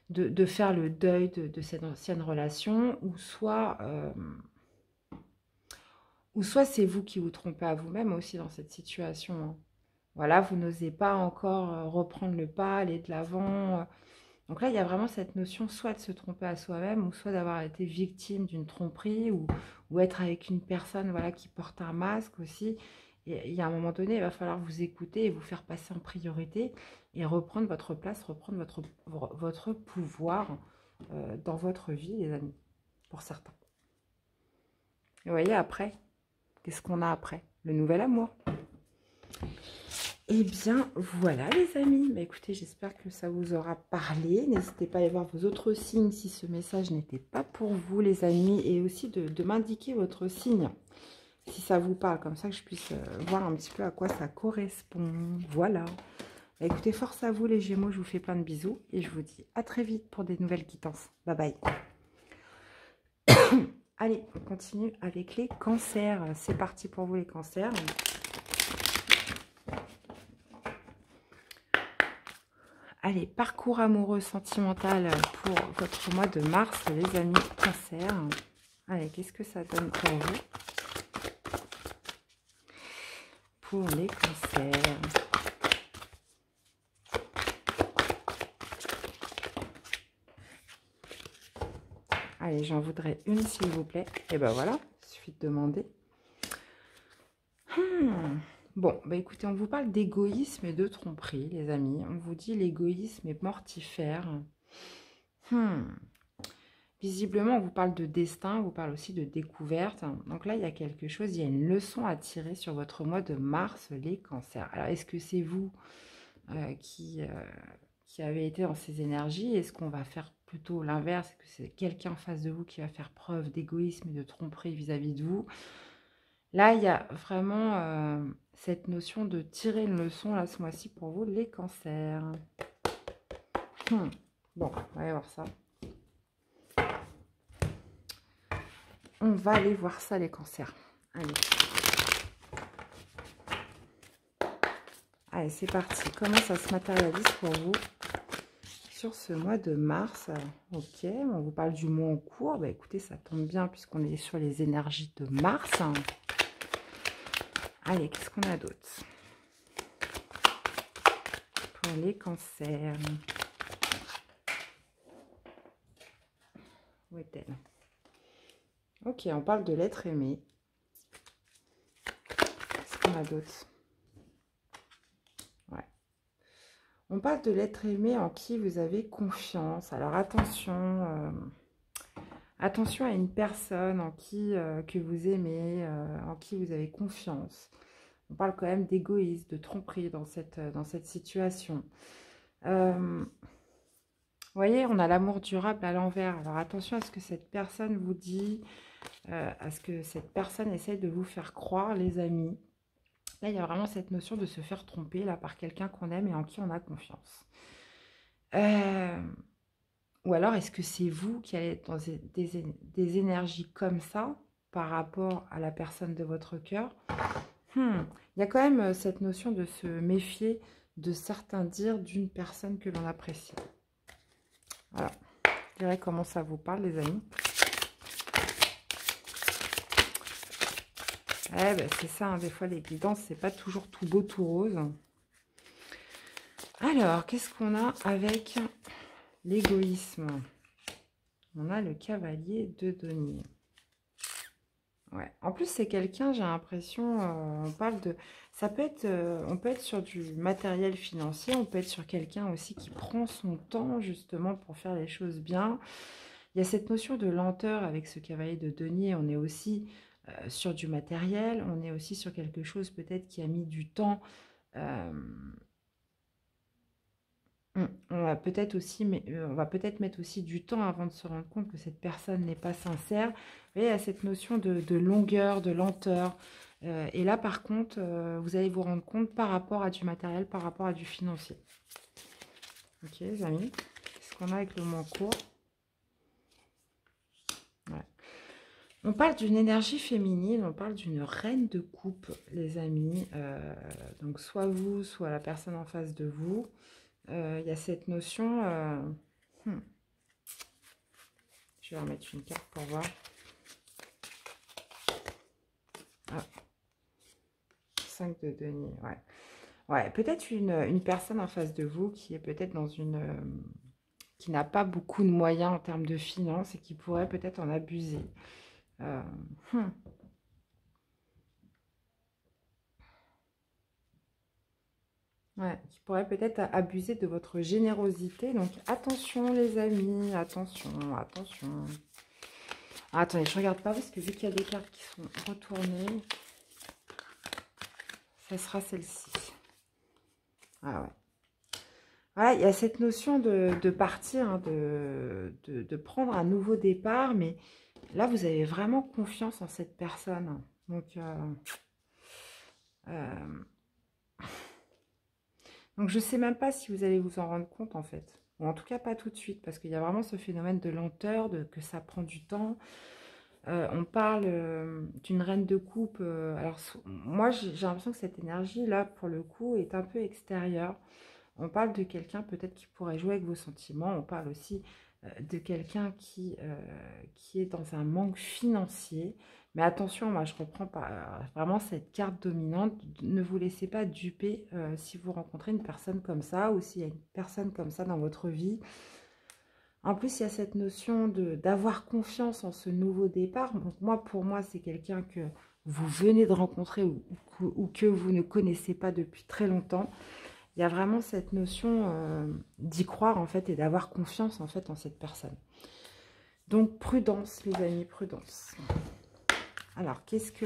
de faire le deuil de cette ancienne relation, ou soit c'est vous qui vous trompez à vous-même aussi dans cette situation. Hein. Voilà, vous n'osez pas encore reprendre le pas, aller de l'avant. Donc là, il y a vraiment cette notion soit de se tromper à soi-même, ou soit d'avoir été victime d'une tromperie, ou être avec une personne voilà, qui porte un masque aussi. Et il y a un moment donné, il va falloir vous écouter et vous faire passer en priorité et reprendre votre place, reprendre votre pouvoir dans votre vie, les amis, pour certains. Et vous voyez, après, qu'est-ce qu'on a après? Le nouvel amour. Eh bien, voilà les amis. Bah, écoutez, j'espère que ça vous aura parlé. N'hésitez pas à aller voir vos autres signes si ce message n'était pas pour vous, les amis. Et aussi de m'indiquer votre signe, si ça vous parle, comme ça que je puisse voir un petit peu à quoi ça correspond. Voilà. Bah, écoutez, force à vous les Gémeaux. Je vous fais plein de bisous. Et je vous dis à très vite pour des nouvelles quittances. Bye bye. Allez, on continue avec les cancers. C'est parti pour vous les cancers. Allez, parcours amoureux sentimental pour votre mois de mars, les amis cancer. Allez, qu'est-ce que ça donne pour vous? Pour les cancers. Allez, j'en voudrais une, s'il vous plaît. Et ben voilà, il suffit de demander. Bon, bah écoutez, on vous parle d'égoïsme et de tromperie, les amis. On vous dit l'égoïsme est mortifère. Visiblement, on vous parle de destin, on vous parle aussi de découverte. Donc là, il y a quelque chose, il y a une leçon à tirer sur votre mois de mars, les cancers. Alors, est-ce que c'est vous qui avez été dans ces énergies? Est-ce qu'on va faire plutôt l'inverse? Est-ce que c'est quelqu'un en face de vous qui va faire preuve d'égoïsme et de tromperie vis-à-vis de vous? Là, il y a vraiment cette notion de tirer une leçon, là, ce mois-ci, pour vous, les cancers. Bon, on va aller voir ça. On va aller voir ça, les cancers. Allez. Allez, c'est parti. Comment ça se matérialise pour vous sur ce mois de mars? Ok, on vous parle du mois en cours. Bah, écoutez, ça tombe bien puisqu'on est sur les énergies de mars. Allez, qu'est-ce qu'on a d'autre pour les cancers? Où est-elle? Ok, on parle de l'être aimé. Qu'est-ce qu'on a d'autre? Ouais. On parle de l'être aimé en qui vous avez confiance. Alors attention, attention à une personne en qui que vous aimez, en qui vous avez confiance. On parle quand même d'égoïsme, de tromperie dans cette situation. Vous voyez, on a l'amour durable à l'envers. Alors attention à ce que cette personne vous dit, à ce que cette personne essaye de vous faire croire, les amis. Là, il y a vraiment cette notion de se faire tromper là, par quelqu'un qu'on aime et en qui on a confiance. Ou alors, est-ce que c'est vous qui allez être dans des énergies comme ça par rapport à la personne de votre cœur? Il y a quand même cette notion de se méfier de certains dires d'une personne que l'on apprécie. Voilà. Je dirais comment ça vous parle, les amis. Eh ben, c'est ça, hein, des fois, les guidances, c'est pas toujours tout beau, tout rose. Alors, qu'est-ce qu'on a avec l'égoïsme? On a le cavalier de denier. Ouais. En plus, c'est quelqu'un, j'ai l'impression, on parle de... Ça peut être, on peut être sur du matériel financier, on peut être sur quelqu'un aussi qui prend son temps, justement, pour faire les choses bien. Il y a cette notion de lenteur avec ce cavalier de denier. On est aussi sur du matériel, on est aussi sur quelque chose peut-être qui a mis du temps. On va peut-être aussi, on va peut-être mettre aussi du temps avant de se rendre compte que cette personne n'est pas sincère. Vous voyez, il y a cette notion de longueur, de lenteur. Et là, par contre, vous allez vous rendre compte par rapport à du matériel, par rapport à du financier. Ok, les amis. Qu'est-ce qu'on a avec le mot court? Ouais. On parle d'une énergie féminine, on parle d'une reine de coupe, les amis. Donc, soit vous, soit la personne en face de vous. Il y a cette notion... Je vais remettre une carte pour voir. Ah. 5 de denier, ouais. Ouais, peut-être une personne en face de vous qui est peut-être dans une... qui n'a pas beaucoup de moyens en termes de finances et qui pourrait peut-être en abuser. Euh, hmm. Ouais, qui pourrait peut-être abuser de votre générosité. Donc, attention les amis, attention, attention. Ah, attendez, je regarde pas parce que vu qu'il y a des cartes qui sont retournées, ça sera celle-ci. Ah ouais. Voilà, il y a cette notion de partir, hein, de prendre un nouveau départ, mais là, vous avez vraiment confiance en cette personne. Donc, je ne sais même pas si vous allez vous en rendre compte, en fait. Ou en tout cas, pas tout de suite, parce qu'il y a vraiment ce phénomène de lenteur, que ça prend du temps. On parle d'une reine de coupe. Alors, moi, j'ai l'impression que cette énergie-là, pour le coup, est un peu extérieure. On parle de quelqu'un peut-être qui pourrait jouer avec vos sentiments. On parle aussi de quelqu'un qui est dans un manque financier. Mais attention, moi je reprends pas vraiment cette carte dominante. Ne vous laissez pas duper si vous rencontrez une personne comme ça ou s'il y a une personne comme ça dans votre vie. En plus, il y a cette notion d'avoir confiance en ce nouveau départ. Donc moi, pour moi, c'est quelqu'un que vous venez de rencontrer ou que vous ne connaissez pas depuis très longtemps. Il y a vraiment cette notion d'y croire en fait et d'avoir confiance en fait en cette personne. Donc prudence les amis, prudence. Alors qu'est-ce que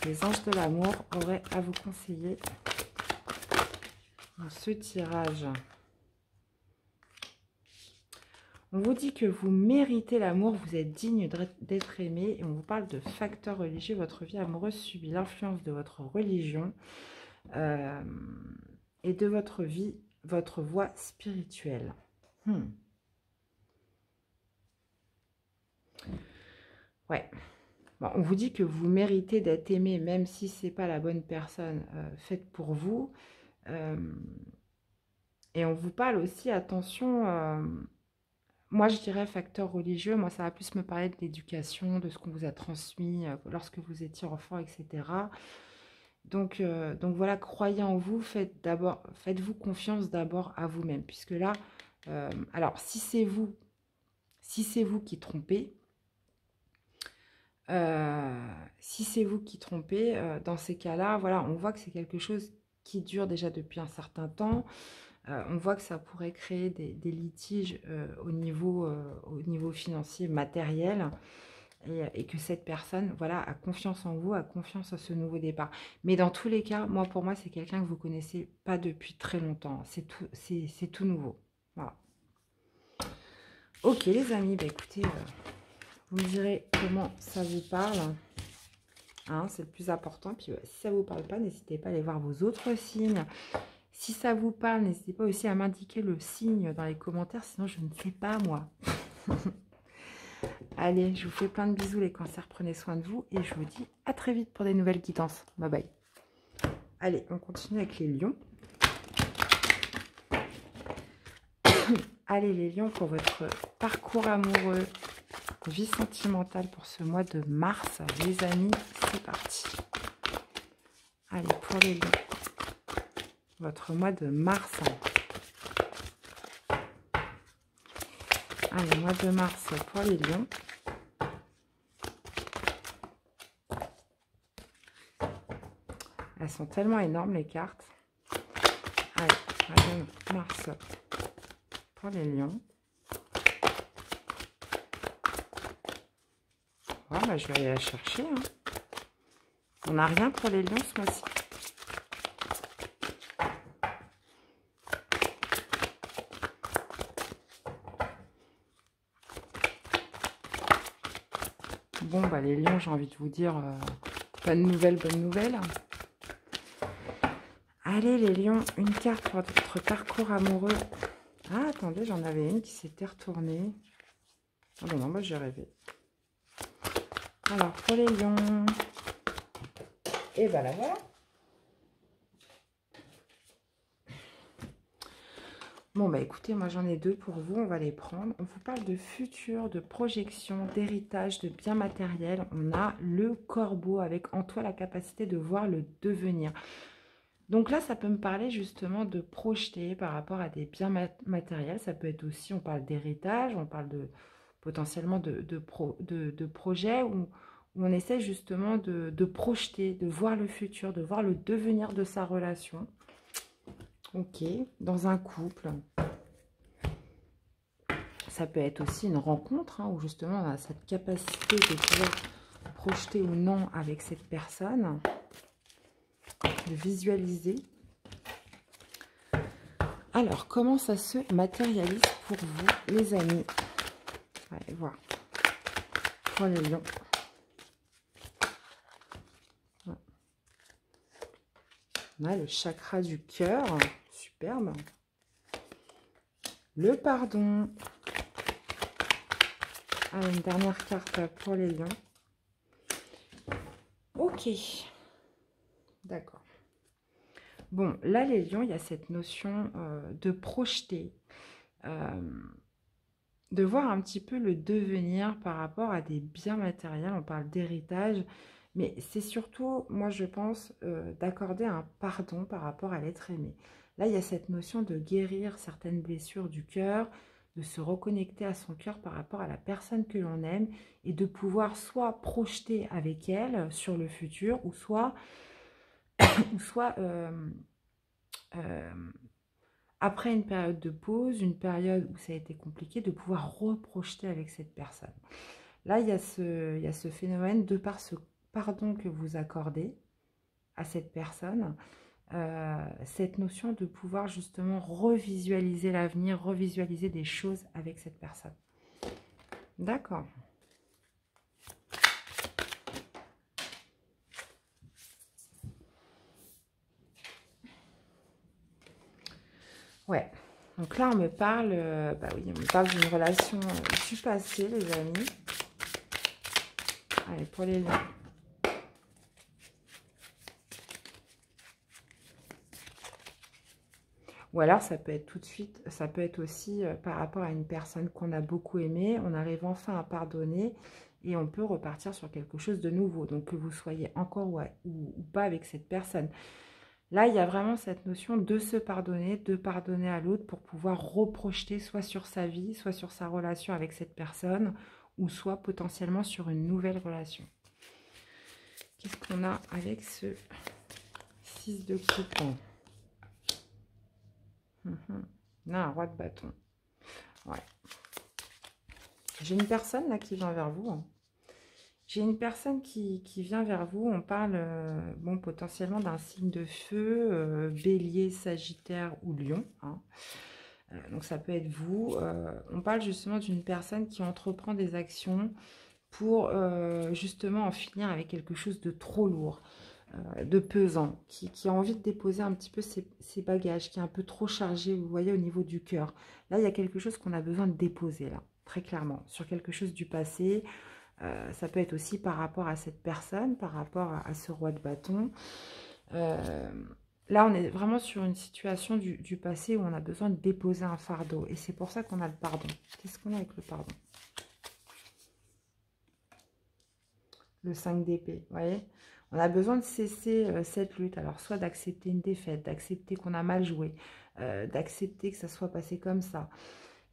les anges de l'amour auraient à vous conseiller dans ce tirage? On vous dit que vous méritez l'amour, vous êtes digne d'être aimé et on vous parle de facteurs religieux. Votre vie amoureuse subit l'influence de votre religion et de votre vie, votre voie spirituelle. Ouais. Bon, on vous dit que vous méritez d'être aimé, même si ce n'est pas la bonne personne faite pour vous. Et on vous parle aussi, attention, moi je dirais facteur religieux, moi ça va plus me parler de l'éducation, de ce qu'on vous a transmis lorsque vous étiez enfant, etc. Donc voilà, croyez en vous, faites-vous confiance d'abord à vous-même, puisque là, alors si c'est vous qui trompez, dans ces cas-là, voilà, on voit que c'est quelque chose qui dure déjà depuis un certain temps. On voit que ça pourrait créer des litiges au niveau financier, matériel, et que cette personne, voilà, a confiance en vous, a confiance en ce nouveau départ. Mais dans tous les cas, pour moi, c'est quelqu'un que vous connaissez pas depuis très longtemps. C'est tout nouveau. Voilà. Ok, les amis, bah, écoutez, vous me direz comment ça vous parle. Hein, c'est le plus important. Puis si ça ne vous parle pas, n'hésitez pas à aller voir vos autres signes. Si ça vous parle, n'hésitez pas aussi à m'indiquer le signe dans les commentaires, sinon je ne sais pas moi. Allez, je vous fais plein de bisous les cancers, prenez soin de vous et je vous dis à très vite pour des nouvelles guidances. Bye bye. Allez, on continue avec les lions. Allez les lions, pour votre parcours amoureux, vie sentimentale pour ce mois de mars, les amis, c'est parti. Allez, pour les lions, votre mois de mars. Allez, mois de mars pour les lions. Elles sont tellement énormes les cartes. Allez, mois de mars pour les lions. Oh, bah, je vais aller la chercher. Hein. On n'a rien pour les lions ce mois-ci. Bon, bah les lions, j'ai envie de vous dire, bonne nouvelle. Allez les lions, une carte pour votre parcours amoureux. Ah, attendez, j'en avais une qui s'était retournée. Oh non, moi j'ai rêvé. Alors, pour les lions, et ben la voilà. Bon, bah écoutez, moi j'en ai deux pour vous, on va les prendre. On vous parle de futur, de projection, d'héritage, de biens matériels. On a le corbeau avec en toi la capacité de voir le devenir. Donc là, ça peut me parler justement de projeter par rapport à des biens matériels. Ça peut être aussi, on parle d'héritage, on parle de potentiellement de projets où on essaie justement de projeter, de voir le futur, de voir le devenir de sa relation. Ok, dans un couple. Ça peut être aussi une rencontre, hein, où justement on a cette capacité de pouvoir projeter ou non avec cette personne, de visualiser. Alors, comment ça se matérialise pour vous, les amis? Allez voir. Pour les lions. On a le chakra du cœur. Superbe. Le pardon. Allez, une dernière carte pour les lions. Ok. D'accord. Bon, là, les lions, il y a cette notion de projeter, de voir un petit peu le devenir par rapport à des biens matériels. On parle d'héritage, mais c'est surtout, moi, je pense, d'accorder un pardon par rapport à l'être aimé. Là, il y a cette notion de guérir certaines blessures du cœur, de se reconnecter à son cœur par rapport à la personne que l'on aime et de pouvoir soit projeter avec elle sur le futur ou soit après une période de pause, une période où ça a été compliqué, de pouvoir reprojeter avec cette personne. Là, il y a ce phénomène, de par ce pardon que vous accordez à cette personne, cette notion de pouvoir justement revisualiser l'avenir, revisualiser des choses avec cette personne. D'accord. Ouais. Donc là, on me parle, bah oui, on me parle d'une relation du passé, les amis. Allez, pour les lions. Ou alors, ça peut être tout de suite, ça peut être aussi par rapport à une personne qu'on a beaucoup aimée. On arrive enfin à pardonner et on peut repartir sur quelque chose de nouveau. Donc, que vous soyez encore ou pas avec cette personne. Là, il y a vraiment cette notion de se pardonner, de pardonner à l'autre pour pouvoir reprojeter soit sur sa vie, soit sur sa relation avec cette personne, ou soit potentiellement sur une nouvelle relation. Qu'est-ce qu'on a avec ce 6 de coupe? Non, un roi de bâton. Ouais. J'ai une personne là qui vient vers vous. Hein. J'ai une personne qui vient vers vous. On parle bon, potentiellement d'un signe de feu, bélier, sagittaire ou lion. Hein. Donc ça peut être vous. On parle justement d'une personne qui entreprend des actions pour justement en finir avec quelque chose de trop lourd, de pesant, qui a envie de déposer un petit peu ses bagages, qui est un peu trop chargé, vous voyez, au niveau du cœur. Là, il y a quelque chose qu'on a besoin de déposer, là, très clairement, sur quelque chose du passé. Ça peut être aussi par rapport à cette personne, par rapport à ce roi de bâton. Là, on est vraiment sur une situation du passé où on a besoin de déposer un fardeau. Et c'est pour ça qu'on a le pardon. Qu'est-ce qu'on a avec le pardon? Le 5 d'épée, vous voyez? On a besoin de cesser cette lutte. Alors, soit d'accepter une défaite, d'accepter qu'on a mal joué, d'accepter que ça soit passé comme ça.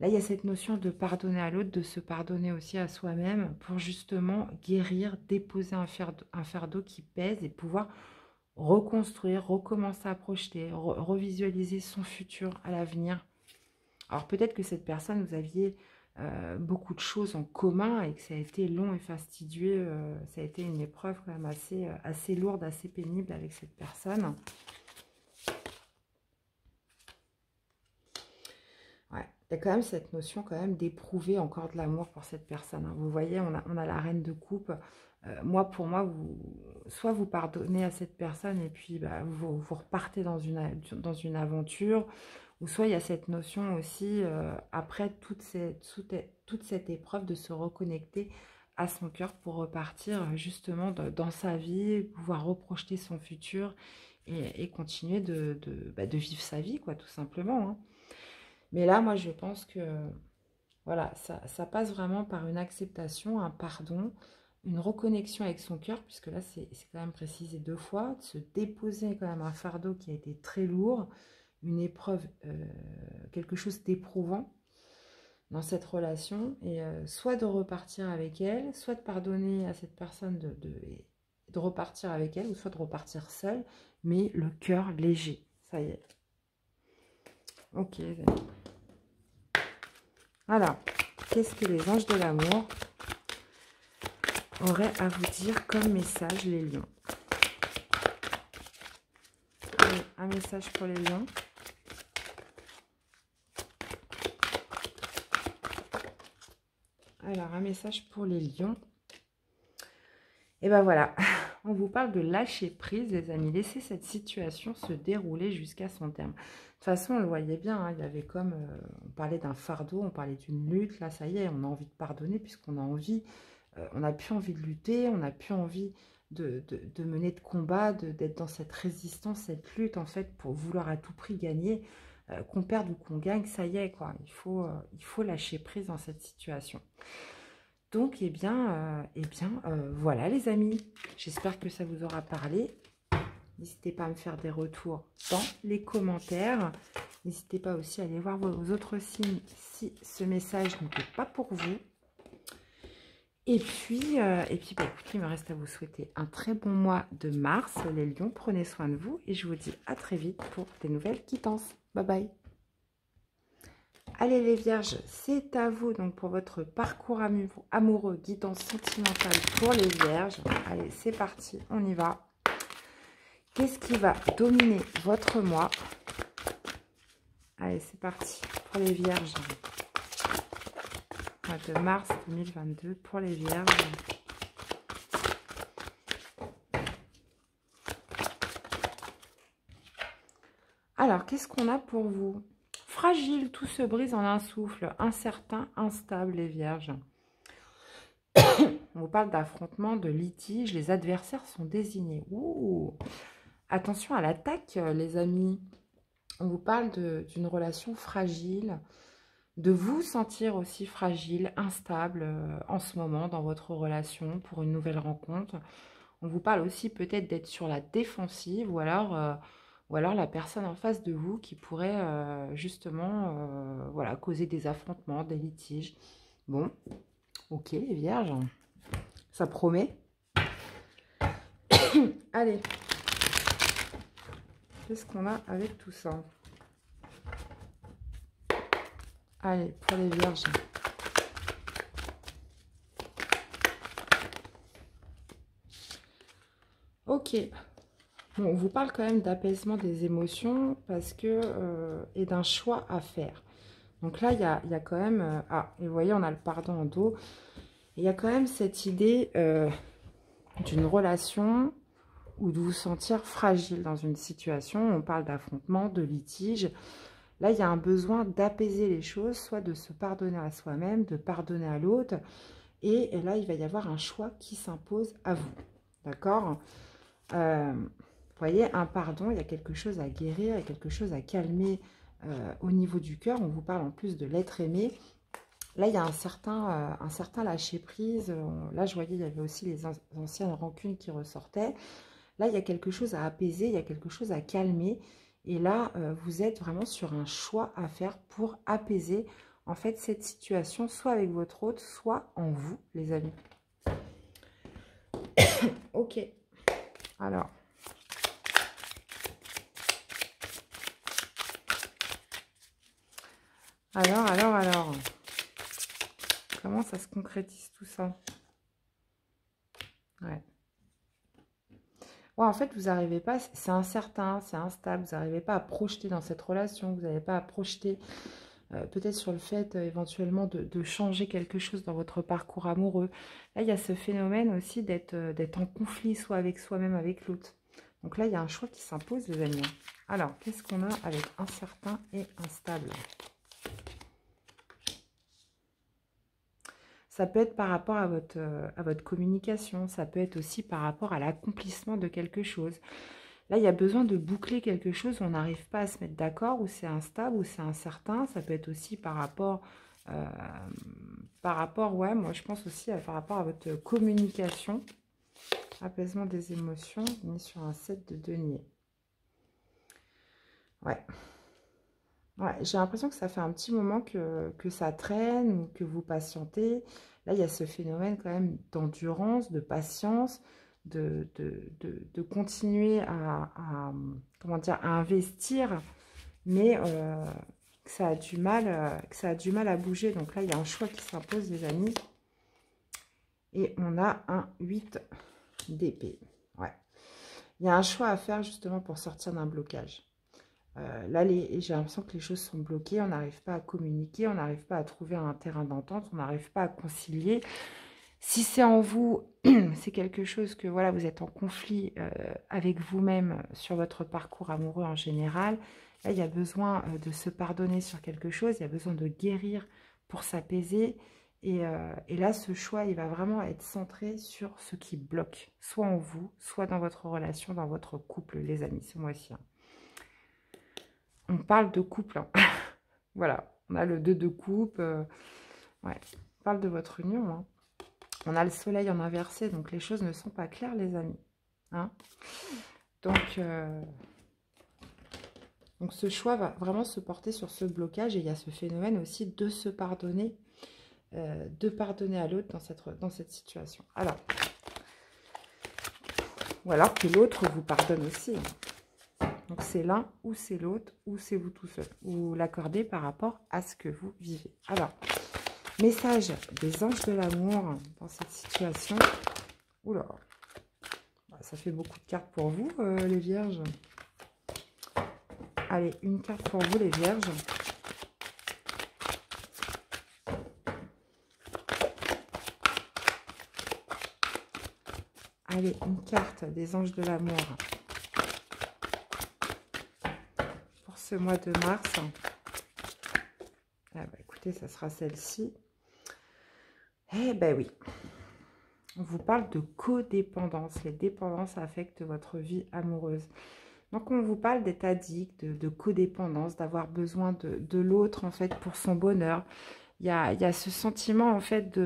Là, il y a cette notion de pardonner à l'autre, de se pardonner aussi à soi-même pour justement guérir, déposer un fardeau qui pèse et pouvoir reconstruire, recommencer à projeter, revisualiser son futur à l'avenir. Alors peut-être que cette personne, vous aviez beaucoup de choses en commun et que ça a été long et fastidieux, ça a été une épreuve quand même assez lourde, assez pénible avec cette personne. Ouais, il y a quand même cette notion quand même d'éprouver encore de l'amour pour cette personne. Hein. Vous voyez, on a la reine de coupe. Pour moi, soit vous pardonnez à cette personne et puis bah, vous repartez dans une aventure, ou soit il y a cette notion aussi, après toute cette épreuve, de se reconnecter à son cœur pour repartir justement dans sa vie, pouvoir reprojeter son futur et continuer de vivre sa vie, quoi, tout simplement. Hein. Mais là, moi, je pense que voilà, ça passe vraiment par une acceptation, un pardon, une reconnexion avec son cœur, puisque là, c'est quand même précisé 2 fois, de se déposer quand même un fardeau qui a été très lourd, une épreuve, quelque chose d'éprouvant dans cette relation, et soit de repartir avec elle, soit de pardonner à cette personne de repartir avec elle, ou soit de repartir seule, mais le cœur léger. Ça y est. Ok. Alors, qu'est-ce que les anges de l'amour auraient à vous dire comme message, les lions? Allez, un message pour les lions. Alors, un message pour les lions. Et ben voilà, on vous parle de lâcher prise, les amis. Laissez cette situation se dérouler jusqu'à son terme. De toute façon, on le voyait bien, hein, il y avait comme, on parlait d'un fardeau, on parlait d'une lutte. Là, ça y est, on a envie de pardonner puisqu'on a envie, on n'a plus envie de lutter, on n'a plus envie de mener de combat, d'être dans cette résistance, cette lutte, en fait, pour vouloir à tout prix gagner. Qu'on perde ou qu'on gagne, ça y est, quoi. Il faut lâcher prise dans cette situation. Donc, voilà, les amis. J'espère que ça vous aura parlé. N'hésitez pas à me faire des retours dans les commentaires. N'hésitez pas aussi à aller voir vos autres signes si ce message n'était pas pour vous. Et puis, écoutez, il me reste à vous souhaiter un très bon mois de mars, les lions. Prenez soin de vous et je vous dis à très vite pour des nouvelles quittances. Bye bye. Allez les vierges, c'est à vous donc pour votre parcours amoureux, guidance sentimentale pour les vierges. Allez, c'est parti, on y va. Qu'est-ce qui va dominer votre mois? Allez, c'est parti pour les vierges. Mois de mars 2022 pour les vierges. Alors, qu'est-ce qu'on a pour vous? Fragile, tout se brise en un souffle. Incertain, instable, les vierges. On vous parle d'affrontement, de litige. Les adversaires sont désignés. Ouh. Attention à l'attaque, les amis. On vous parle d'une relation fragile. De vous sentir aussi fragile, instable en ce moment dans votre relation pour une nouvelle rencontre. On vous parle aussi peut-être d'être sur la défensive ou alors la personne en face de vous qui pourrait justement voilà, causer des affrontements, des litiges. Bon, ok les vierges, ça promet. Allez, qu'est-ce qu'on a avec tout ça? Allez, pour les vierges. Ok. Bon, on vous parle quand même d'apaisement des émotions parce que et d'un choix à faire. Donc là, il y a quand même... et vous voyez, on a le pardon en dos. Il y a quand même cette idée d'une relation ou de vous sentir fragile dans une situation. On parle d'affrontement, de litige. Là, il y a un besoin d'apaiser les choses, soit de se pardonner à soi-même, de pardonner à l'autre. Et là, il va y avoir un choix qui s'impose à vous. D'accord ? Vous voyez, un pardon, il y a quelque chose à guérir, il y a quelque chose à calmer au niveau du cœur. On vous parle en plus de l'être aimé. Là, il y a un certain lâcher-prise. Là, je voyais, il y avait aussi les anciennes rancunes qui ressortaient. Là, il y a quelque chose à apaiser, il y a quelque chose à calmer. Et là, vous êtes vraiment sur un choix à faire pour apaiser, en fait, cette situation, soit avec votre hôte, soit en vous, les amis. Ok. Alors. Alors. Comment ça se concrétise tout ça? Ouais. Ouais, en fait, vous n'arrivez pas, c'est incertain, c'est instable, vous n'arrivez pas à projeter dans cette relation, vous n'arrivez pas à projeter peut-être sur le fait éventuellement de changer quelque chose dans votre parcours amoureux. Là, il y a ce phénomène aussi d'être en conflit, soit avec soi-même, avec l'autre. Donc là, il y a un choix qui s'impose, les amis. Alors, qu'est-ce qu'on a avec incertain et instable? Ça peut être par rapport à votre communication, ça peut être aussi par rapport à l'accomplissement de quelque chose. Là, il y a besoin de boucler quelque chose, on n'arrive pas à se mettre d'accord, ou c'est instable, ou c'est incertain. Ça peut être aussi par rapport par rapport, ouais, moi je pense aussi par rapport à votre communication. Apaisement des émotions, on est sur un 7 de denier. Ouais. Ouais, j'ai l'impression que ça fait un petit moment que ça traîne ou que vous patientez. Là, il y a ce phénomène quand même d'endurance, de patience, de continuer comment dire, à investir, mais que ça a du mal, à bouger. Donc là, il y a un choix qui s'impose, les amis. Et on a un 8 d'épée. Ouais. Il y a un choix à faire justement pour sortir d'un blocage. Là, j'ai l'impression que les choses sont bloquées, on n'arrive pas à communiquer, on n'arrive pas à trouver un terrain d'entente, on n'arrive pas à concilier. Si c'est en vous, c'est quelque chose que voilà, vous êtes en conflit avec vous-même sur votre parcours amoureux en général. Là, il y a besoin de se pardonner sur quelque chose, il y a besoin de guérir pour s'apaiser. Et là, ce choix, il va vraiment être centré sur ce qui bloque, soit en vous, soit dans votre relation, dans votre couple, les amis, ce mois-ci. On parle de couple. Hein. Voilà, on a le 2 de coupe. Ouais, on parle de votre union. Hein. On a le soleil en inversé, donc les choses ne sont pas claires, les amis. Hein, donc ce choix va vraiment se porter sur ce blocage. Et il y a ce phénomène aussi de se pardonner, de pardonner à l'autre dans cette situation. Alors, ou alors que l'autre vous pardonne aussi. Hein. Donc, c'est l'un ou c'est l'autre ou c'est vous tout seul. Vous l'accordez par rapport à ce que vous vivez. Alors, message des anges de l'amour dans cette situation. Oula, ça fait beaucoup de cartes pour vous, les vierges. Allez, une carte pour vous, les vierges. Allez, une carte des anges de l'amour. Ce mois de mars. Ah bah écoutez, ça sera celle-ci. Eh ben oui. On vous parle de codépendance. Les dépendances affectent votre vie amoureuse. Donc on vous parle d'être addict, de codépendance, d'avoir besoin de l'autre en fait pour son bonheur. Il y a ce sentiment en fait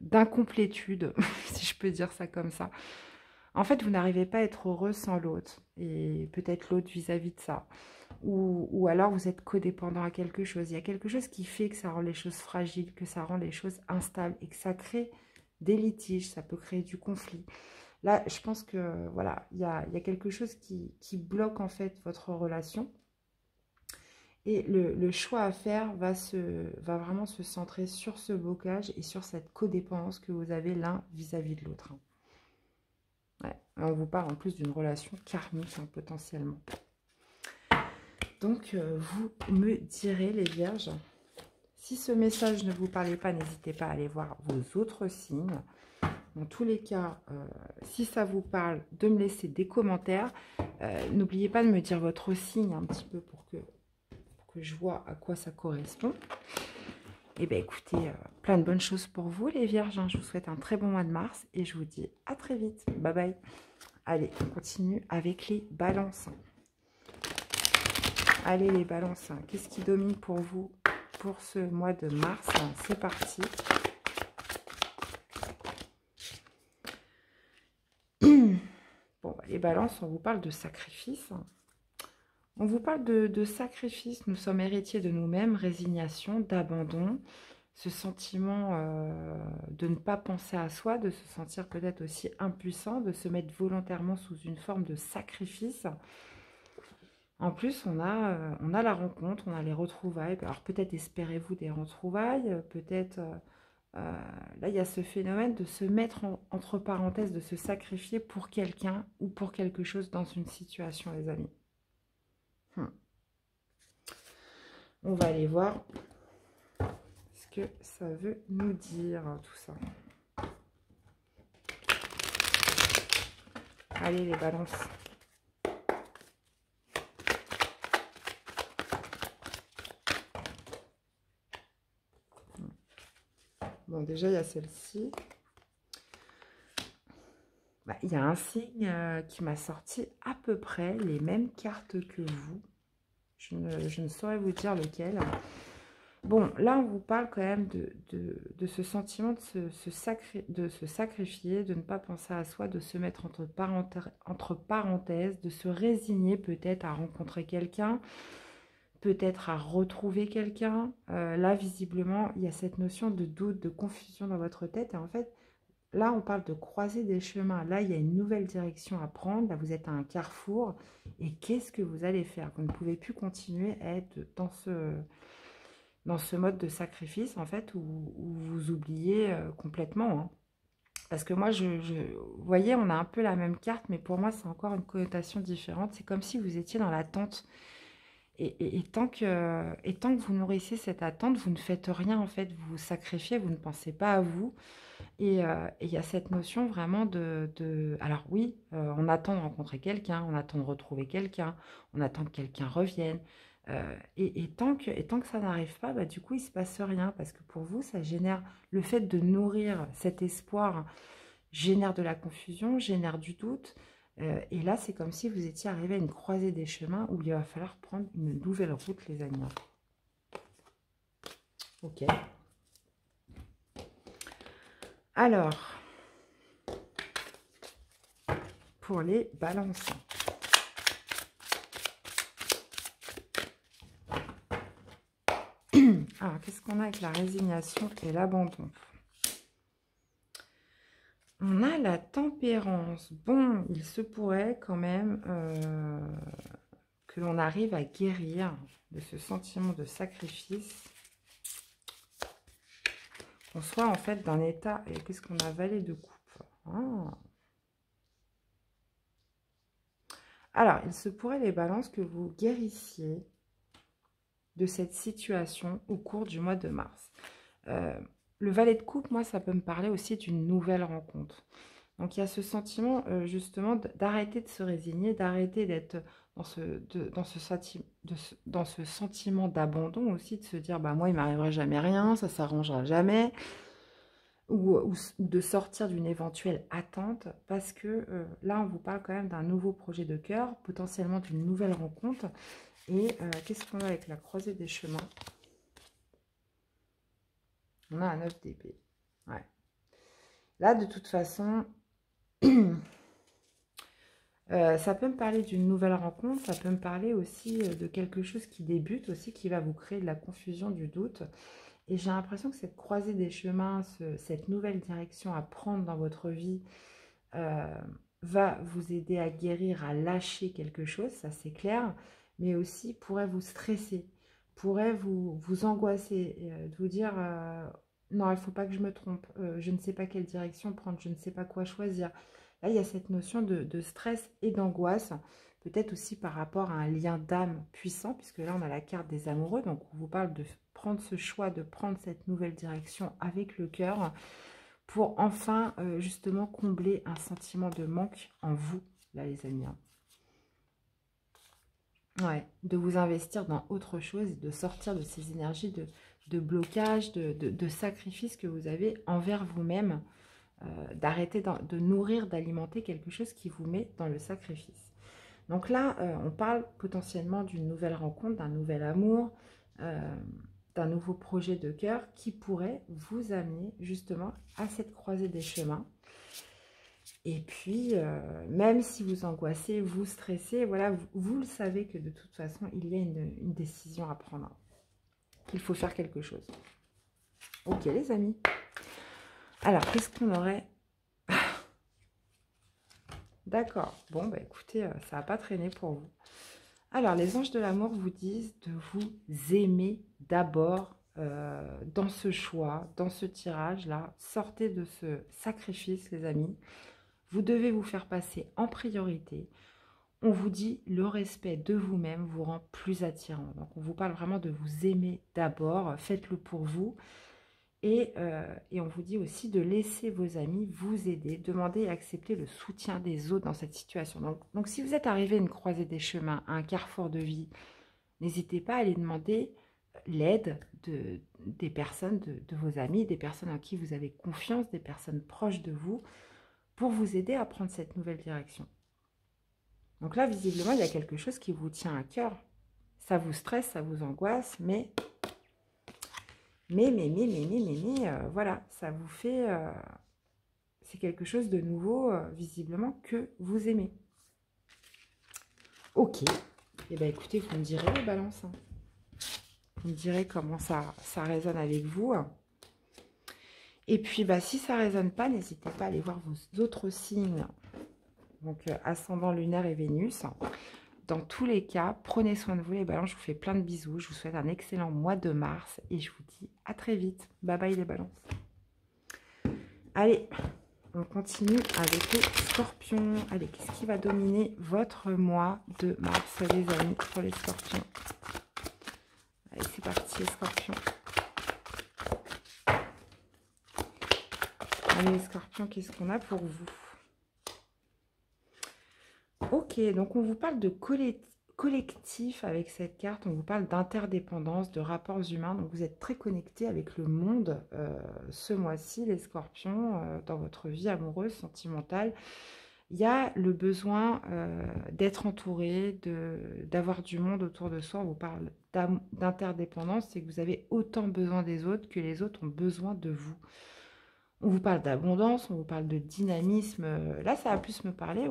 d'incomplétude, si je peux dire ça comme ça. En fait, vous n'arrivez pas à être heureux sans l'autre. Et peut-être l'autre vis-à-vis de ça. Ou alors vous êtes codépendant à quelque chose. Il y a quelque chose qui fait que ça rend les choses fragiles, que ça rend les choses instables et que ça crée des litiges, ça peut créer du conflit. Là, je pense que voilà, il y a quelque chose qui bloque en fait votre relation. Et le choix à faire va vraiment se centrer sur ce blocage et sur cette codépendance que vous avez l'un vis-à-vis de l'autre. Ouais. On vous parle en plus d'une relation karmique hein, potentiellement. Donc, vous me direz, les vierges, si ce message ne vous parlait pas, n'hésitez pas à aller voir vos autres signes. Dans tous les cas, si ça vous parle, de me laisser des commentaires. N'oubliez pas de me dire votre signe un petit peu pour que je vois à quoi ça correspond. Et bien, écoutez, plein de bonnes choses pour vous, les vierges. Hein. Je vous souhaite un très bon mois de mars et je vous dis à très vite. Bye bye. Allez, on continue avec les balances. Allez les balances, qu'est-ce qui domine pour vous pour ce mois de mars? C'est parti. Bon, les balances, on vous parle de sacrifice. On vous parle de sacrifice. Nous sommes héritiers de nous-mêmes, résignation, d'abandon. Ce sentiment de ne pas penser à soi, de se sentir peut-être aussi impuissant, de se mettre volontairement sous une forme de sacrifice. En plus, on a la rencontre, on a les retrouvailles. Alors, peut-être espérez-vous des retrouvailles, peut-être... là, il y a ce phénomène de se mettre entre parenthèses, de se sacrifier pour quelqu'un ou pour quelque chose dans une situation, les amis. On va aller voir ce que ça veut nous dire, tout ça. Allez, les balances. Bon, déjà, il y a celle-ci. Bah, il y a un signe qui m'a sorti à peu près les mêmes cartes que vous. Je ne saurais vous dire lequel. Bon, là, on vous parle quand même de ce sentiment de se sacrifier, de ne pas penser à soi, de se mettre entre parenthèses, de se résigner peut-être à rencontrer quelqu'un, peut-être à retrouver quelqu'un. Là, visiblement, il y a cette notion de doute, de confusion dans votre tête. Et en fait, là, on parle de croiser des chemins. Là, il y a une nouvelle direction à prendre. Là, vous êtes à un carrefour. Et qu'est-ce que vous allez faire? Vous ne pouvez plus continuer à être dans ce mode de sacrifice, en fait, où vous oubliez complètement. Hein. Parce que moi, vous voyez, on a un peu la même carte, mais pour moi, c'est encore une connotation différente. C'est comme si vous étiez dans l'attente. Et tant que vous nourrissez cette attente, vous ne faites rien, en fait. Vous vous sacrifiez, vous ne pensez pas à vous. Et il y a cette notion vraiment Alors oui, on attend de rencontrer quelqu'un, on attend de retrouver quelqu'un, on attend que quelqu'un revienne. Et tant que ça n'arrive pas, bah, du coup, il ne se passe rien. Parce que pour vous, ça génère... Le fait de nourrir cet espoir génère de la confusion, génère du doute. Et là, c'est comme si vous étiez arrivé à une croisée des chemins où il va falloir prendre une nouvelle route, les amis. Ok. Alors, pour les balances. Alors, qu'est-ce qu'on a avec la résignation et l'abandon? On a la tempérance. Bon, il se pourrait quand même que l'on arrive à guérir de ce sentiment de sacrifice. Qu'on soit en fait d'un état... Et qu'est-ce qu'on a? Valet de coupe. Ah. Alors, il se pourrait, les balances, que vous guérissiez de cette situation au cours du mois de mars. Le valet de coupe, moi, ça peut me parler aussi d'une nouvelle rencontre. Donc, il y a ce sentiment, justement, d'arrêter de se résigner, d'arrêter d'être dans ce sentiment d'abandon aussi, de se dire, bah, moi, il ne m'arriverait jamais rien, ça ne s'arrangera jamais, ou de sortir d'une éventuelle attente, parce que là, on vous parle quand même d'un nouveau projet de cœur, potentiellement d'une nouvelle rencontre. Et qu'est-ce qu'on a avec la croisée des chemins? On a un 9 d'épée. Ouais. Là, de toute façon, ça peut me parler d'une nouvelle rencontre, ça peut me parler aussi de quelque chose qui débute, aussi qui va vous créer de la confusion, du doute. Et j'ai l'impression que cette croisée des chemins, cette nouvelle direction à prendre dans votre vie va vous aider à guérir, à lâcher quelque chose, ça c'est clair, mais aussi pourrait vous stresser, pourrait vous angoisser, de vous dire non, il ne faut pas que je me trompe, je ne sais pas quelle direction prendre, je ne sais pas quoi choisir. Là, il y a cette notion de stress et d'angoisse, peut-être aussi par rapport à un lien d'âme puissant, puisque là, on a la carte des amoureux, donc on vous parle de prendre ce choix, de prendre cette nouvelle direction avec le cœur, pour enfin, justement, combler un sentiment de manque en vous, là, les amis. Ouais, de vous investir dans autre chose, de sortir de ces énergies de blocage, de sacrifice que vous avez envers vous-même, d'arrêter de nourrir, d'alimenter quelque chose qui vous met dans le sacrifice. Donc là, on parle potentiellement d'une nouvelle rencontre, d'un nouvel amour, d'un nouveau projet de cœur qui pourrait vous amener justement à cette croisée des chemins. Et puis, même si vous angoissez, vous stressez, voilà, vous le savez que de toute façon, il y a une décision à prendre. Il faut faire quelque chose. Ok, les amis. Alors, qu'est-ce qu'on aurait? D'accord. Bon, bah écoutez, ça n'a pas traîné pour vous. Alors, les anges de l'amour vous disent de vous aimer d'abord dans ce choix, dans ce tirage-là. Sortez de ce sacrifice, les amis. Vous devez vous faire passer en priorité. On vous dit le respect de vous-même vous rend plus attirant. Donc, on vous parle vraiment de vous aimer d'abord. Faites-le pour vous. Et on vous dit aussi de laisser vos amis vous aider, demander et accepter le soutien des autres dans cette situation. Donc si vous êtes arrivé à une croisée des chemins, à un carrefour de vie, n'hésitez pas à aller demander l'aide des personnes, de vos amis, des personnes en qui vous avez confiance, des personnes proches de vous, pour vous aider à prendre cette nouvelle direction. Donc là, visiblement, il y a quelque chose qui vous tient à cœur. Ça vous stresse, ça vous angoisse, mais Voilà, ça vous fait... c'est quelque chose de nouveau, visiblement, que vous aimez. Ok. Eh bien, écoutez, vous me direz les balances. Hein. Vous me direz comment ça résonne avec vous. Et puis, bah, si ça ne résonne pas, n'hésitez pas à aller voir vos autres signes. Donc, ascendant lunaire et Vénus. Dans tous les cas, prenez soin de vous les balances. Je vous fais plein de bisous. Je vous souhaite un excellent mois de mars. Et je vous dis à très vite. Bye bye les balances. Allez, on continue avec les scorpions. Allez, qu'est-ce qui va dominer votre mois de mars, les amis, pour les scorpions? Allez, c'est parti, les scorpions. Allez, les scorpions, qu'est-ce qu'on a pour vous? Ok, donc on vous parle de collectif avec cette carte. On vous parle d'interdépendance, de rapports humains. Donc vous êtes très connectés avec le monde ce mois-ci, les scorpions, dans votre vie amoureuse, sentimentale. Il y a le besoin d'être entouré, d'avoir du monde autour de soi. On vous parle d'interdépendance, c'est que vous avez autant besoin des autres que les autres ont besoin de vous. On vous parle d'abondance, on vous parle de dynamisme. Là, ça va plus me parler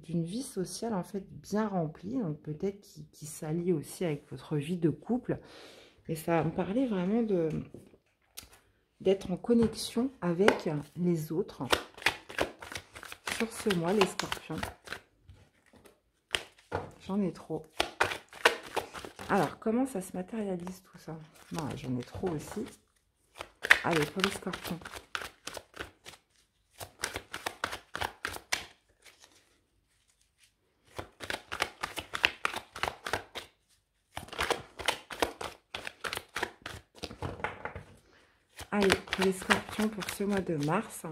d'une vie sociale en fait bien remplie, donc peut-être qui s'allie aussi avec votre vie de couple. Et ça va me parler vraiment d'être en connexion avec les autres sur ce mois, les scorpions. J'en ai trop. Alors, comment ça se matérialise tout ça? Non, j'en ai trop aussi. Allez, pour les scorpions. Allez, pour les scorpions, pour ce mois de mars.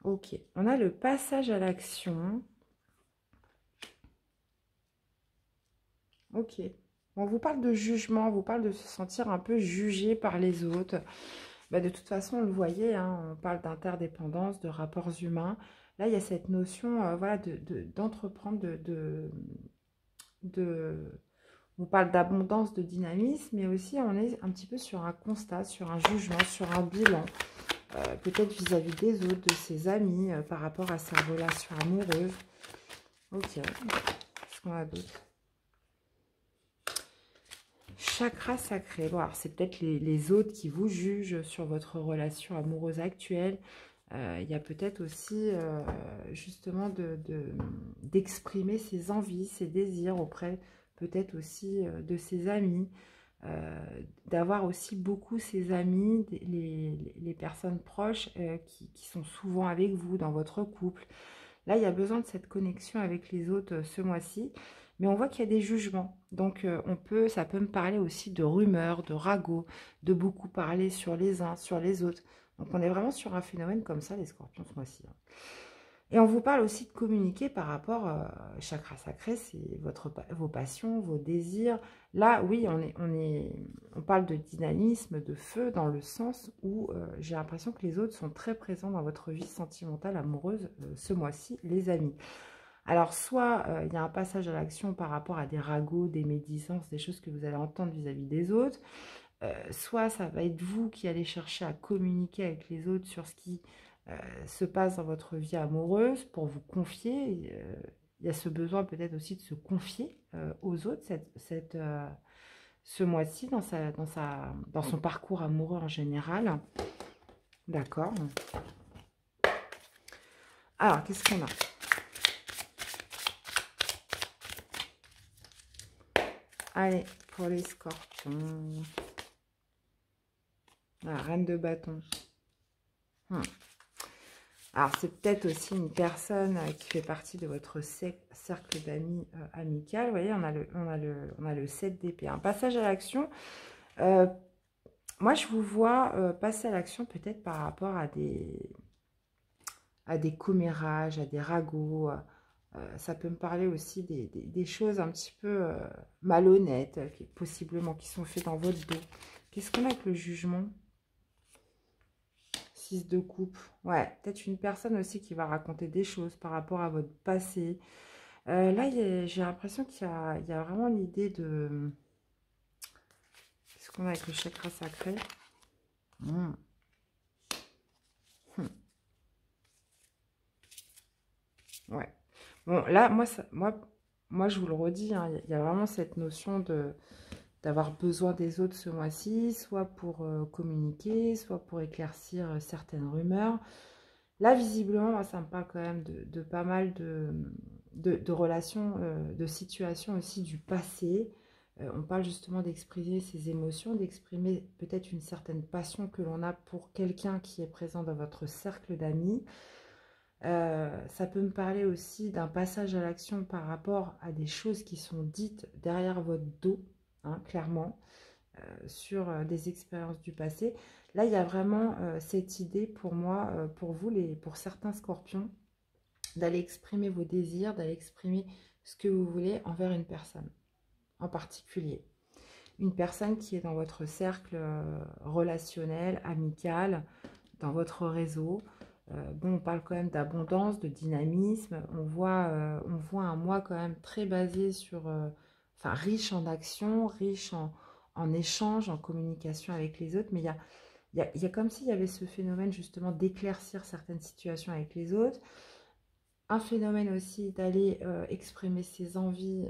Ok, on a le passage à l'action. Ok, on vous parle de jugement, on vous parle de se sentir un peu jugé par les autres. Bah, de toute façon, on le voyait, hein, on parle d'interdépendance, de rapports humains. Là, il y a cette notion voilà, d'entreprendre, on parle d'abondance, de dynamisme, mais aussi on est un petit peu sur un constat, sur un jugement, sur un bilan. Peut-être vis-à-vis des autres, de ses amis, par rapport à sa relation amoureuse. Ok, qu'est-ce qu'on a d'autre? Chakra sacré. Bon, alors c'est peut-être les autres qui vous jugent sur votre relation amoureuse actuelle. Il y a peut-être aussi justement d'exprimer ses envies, ses désirs auprès peut-être aussi de ses amis. D'avoir aussi beaucoup ses amis, les personnes proches qui sont souvent avec vous dans votre couple. Là, il y a besoin de cette connexion avec les autres ce mois-ci. Mais on voit qu'il y a des jugements. Donc, ça peut me parler aussi de rumeurs, de ragots, de beaucoup parler sur les uns, sur les autres. Donc, on est vraiment sur un phénomène comme ça, les scorpions, ce mois-ci. Et on vous parle aussi de communiquer par rapport chakra sacré, c'est vos passions, vos désirs. Là, oui, on parle de dynamisme, de feu, dans le sens où j'ai l'impression que les autres sont très présents dans votre vie sentimentale, amoureuse, ce mois-ci, les amis. Alors, soit il y a un passage à l'action par rapport à des ragots, des médisances, des choses que vous allez entendre vis-à-vis des autres. Soit ça va être vous qui allez chercher à communiquer avec les autres sur ce qui se passe dans votre vie amoureuse pour vous confier. Il y a ce besoin peut-être aussi de se confier aux autres ce mois-ci dans son parcours amoureux en général. D'accord. Alors, qu'est-ce qu'on a? Allez, pour les scorpions. La reine de bâton. Alors, c'est peut-être aussi une personne qui fait partie de votre cercle d'amis amical. Vous voyez, on a le 7 d'épée. Un passage à l'action. Moi, je vous vois passer à l'action peut-être par rapport à des commérages, à des ragots. Ça peut me parler aussi des choses un petit peu malhonnêtes, possiblement, qui sont faites dans votre dos. Qu'est-ce qu'on a avec le jugement? 6 de coupe. Ouais, peut-être une personne aussi qui va raconter des choses par rapport à votre passé. Là, j'ai l'impression il y a vraiment l'idée de... Qu'est-ce qu'on a avec le chakra sacré? Hmm. Hmm. Ouais. Bon, là, moi, je vous le redis, hein, il y a vraiment cette notion d'avoir besoin des autres ce mois-ci, soit pour communiquer, soit pour éclaircir certaines rumeurs. Là, visiblement, moi, ça me parle quand même de pas mal de relations, de situations aussi du passé. On parle justement d'exprimer ses émotions, d'exprimer peut-être une certaine passion que l'on a pour quelqu'un qui est présent dans votre cercle d'amis. Ça peut me parler aussi d'un passage à l'action par rapport à des choses qui sont dites derrière votre dos, hein, clairement, sur des expériences du passé. Là, il y a vraiment cette idée pour moi, pour vous, pour certains scorpions, d'aller exprimer vos désirs, d'aller exprimer ce que vous voulez envers une personne en particulier. Une personne qui est dans votre cercle relationnel, amical, dans votre réseau. Bon, on parle quand même d'abondance, de dynamisme. On voit un mois quand même très basé sur, enfin, riche en action, riche en échange, en communication avec les autres. Mais il y a comme s'il y avait ce phénomène justement d'éclaircir certaines situations avec les autres. Un phénomène aussi d'aller exprimer ses envies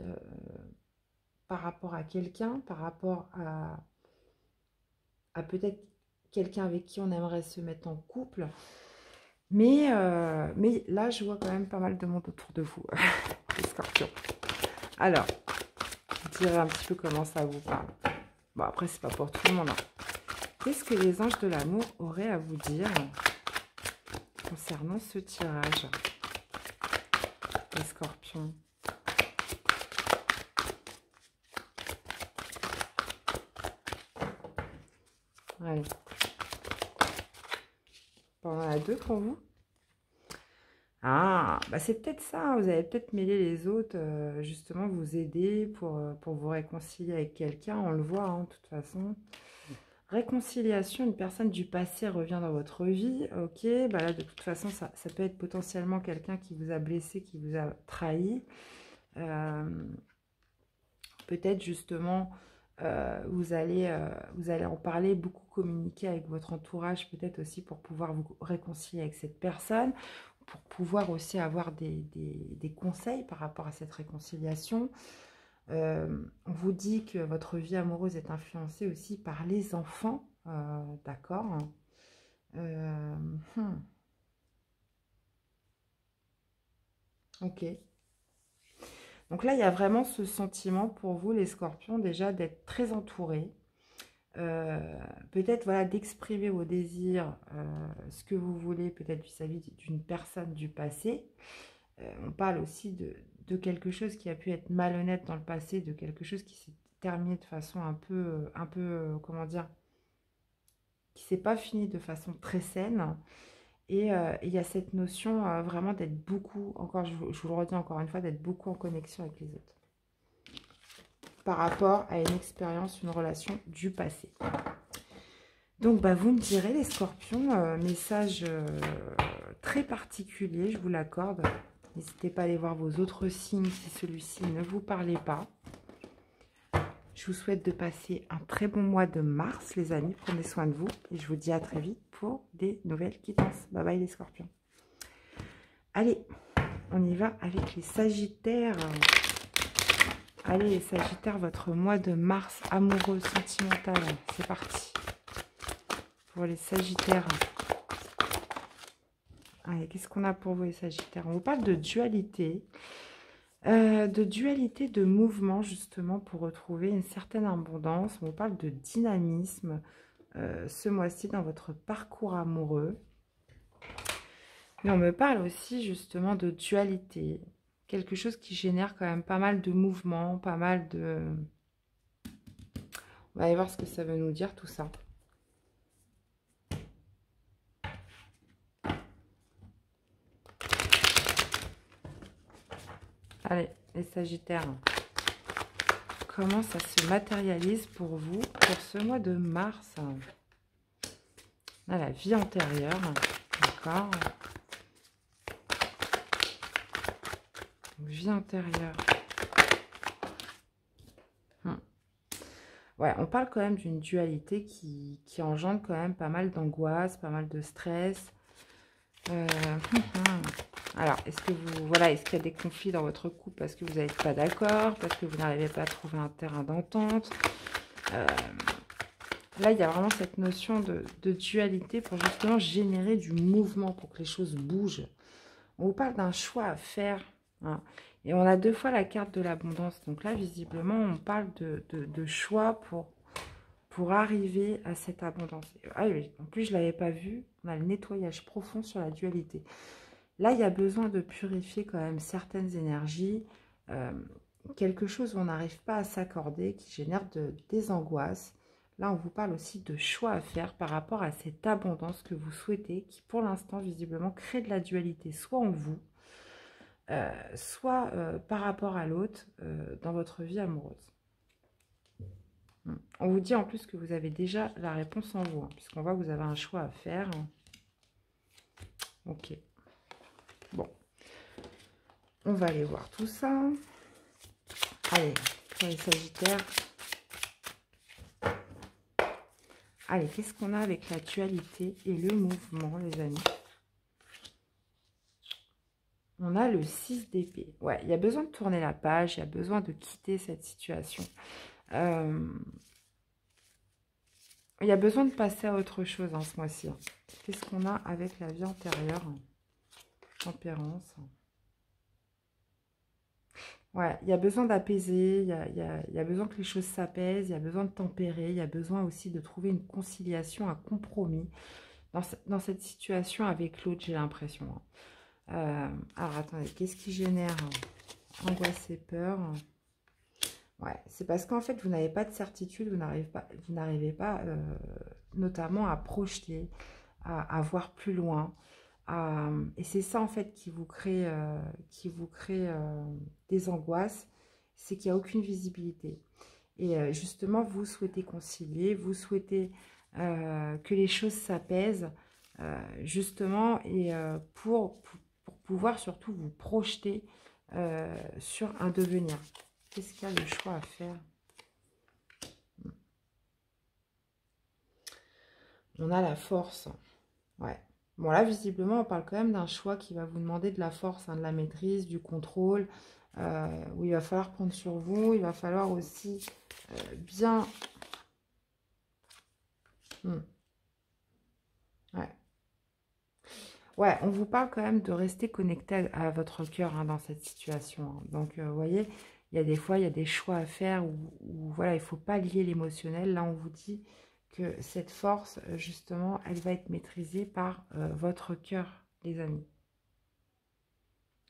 par rapport à quelqu'un, par rapport à peut-être quelqu'un avec qui on aimerait se mettre en couple. Mais là, je vois quand même pas mal de monde autour de vous, les scorpions. Alors, je dirais un petit peu comment ça vous parle. Bon, après, c'est pas pour tout le monde. Hein. Qu'est-ce que les anges de l'amour auraient à vous dire concernant ce tirage, les scorpions? Allez. Bon, on en a deux pour vous. Ah, bah c'est peut-être ça, hein, vous avez peut-être mêlé les autres, justement vous aider pour vous réconcilier avec quelqu'un, on le voit, hein, de toute façon. Réconciliation, une personne du passé revient dans votre vie, ok, bah là de toute façon ça peut être potentiellement quelqu'un qui vous a blessé, qui vous a trahi. Peut-être justement vous allez en parler, beaucoup communiquer avec votre entourage, peut-être aussi pour pouvoir vous réconcilier avec cette personne, pour pouvoir aussi avoir des conseils par rapport à cette réconciliation. On vous dit que votre vie amoureuse est influencée aussi par les enfants, d'accord. Ok. Donc là, il y a vraiment ce sentiment pour vous, les scorpions, déjà d'être très entourés. Peut-être voilà, d'exprimer vos désirs, ce que vous voulez, peut-être vis-à-vis d'une personne du passé. On parle aussi de quelque chose qui a pu être malhonnête dans le passé, de quelque chose qui s'est terminé de façon un peu comment dire, qui s'est pas fini de façon très saine. Et il y a cette notion vraiment d'être beaucoup, encore, je vous le redis encore une fois, d'être beaucoup en connexion avec les autres. Par rapport à une expérience, une relation du passé. Donc, bah, vous me direz, les scorpions, message très particulier, je vous l'accorde. N'hésitez pas à aller voir vos autres signes si celui-ci ne vous parlait pas. Je vous souhaite de passer un très bon mois de mars, les amis. Prenez soin de vous et je vous dis à très vite pour des nouvelles quittances. Bye bye les scorpions. Allez, on y va avec les sagittaires. Allez les sagittaires, votre mois de mars amoureux, sentimental. C'est parti. Pour les sagittaires. Allez, qu'est-ce qu'on a pour vous les sagittaires? On vous parle de dualité. De mouvement justement pour retrouver une certaine abondance. On vous parle de dynamisme ce mois-ci dans votre parcours amoureux. Mais on me parle aussi justement de dualité. Quelque chose qui génère quand même pas mal de mouvements, pas mal de... On va aller voir ce que ça veut nous dire tout ça. Allez, les sagittaires. Comment ça se matérialise pour vous pour ce mois de mars? Là, la vie antérieure, d'accord. Vie intérieure. Ouais, on parle quand même d'une dualité qui engendre quand même pas mal d'angoisse, pas mal de stress. Alors, est-ce que vous, voilà, est-ce qu'il y a des conflits dans votre couple parce que vous n'êtes pas d'accord, parce que vous n'arrivez pas à trouver un terrain d'entente? Là, il y a vraiment cette notion de dualité pour justement générer du mouvement, pour que les choses bougent. On vous parle d'un choix à faire, hein. Et on a deux fois la carte de l'abondance. Donc là, visiblement, on parle de choix pour arriver à cette abondance. Ah oui, en plus, je ne l'avais pas vu. On a le nettoyage profond sur la dualité. Là, il y a besoin de purifier quand même certaines énergies. Quelque chose où on n'arrive pas à s'accorder, qui génère des angoisses. Là, on vous parle aussi de choix à faire par rapport à cette abondance que vous souhaitez, qui pour l'instant, visiblement, crée de la dualité, soit en vous, soit par rapport à l'autre dans votre vie amoureuse. On vous dit en plus que vous avez déjà la réponse en vous, hein, puisqu'on voit que vous avez un choix à faire. Ok. Bon. On va aller voir tout ça. Allez, pour les Sagittaires. Allez, qu'est-ce qu'on a avec la dualité et le mouvement, les amis? On a le 6 d'épée. Ouais, il y a besoin de tourner la page, il y a besoin de quitter cette situation. Il y a besoin de passer à autre chose, hein, ce mois-ci. Qu'est-ce qu'on a avec la vie antérieure? Tempérance. Ouais, il y a besoin d'apaiser, il y a besoin que les choses s'apaisent, il y a besoin de tempérer, il y a besoin aussi de trouver une conciliation, un compromis dans cette situation avec l'autre, j'ai l'impression. Alors, attendez, qu'est-ce qui génère angoisse et peur? Ouais, c'est parce qu'en fait, vous n'avez pas de certitude, vous n'arrivez pas notamment à projeter, à voir plus loin. Et c'est ça, en fait, qui vous crée des angoisses, c'est qu'il n'y a aucune visibilité. Et justement, vous souhaitez concilier, vous souhaitez que les choses s'apaisent, justement, et pour pouvoir surtout vous projeter sur un devenir. Qu'est-ce qu'il y a le choix à faire? On a la force. Ouais. Bon, là, visiblement, on parle quand même d'un choix qui va vous demander de la force, hein, de la maîtrise, du contrôle, où il va falloir prendre sur vous. Il va falloir aussi bien... Ouais. Ouais, on vous parle quand même de rester connecté à votre cœur, hein, dans cette situation, hein. Donc, vous voyez, il y a des fois, il y a des choix à faire où voilà, il ne faut pas lier l'émotionnel. Là, on vous dit que cette force, justement, elle va être maîtrisée par votre cœur, les amis.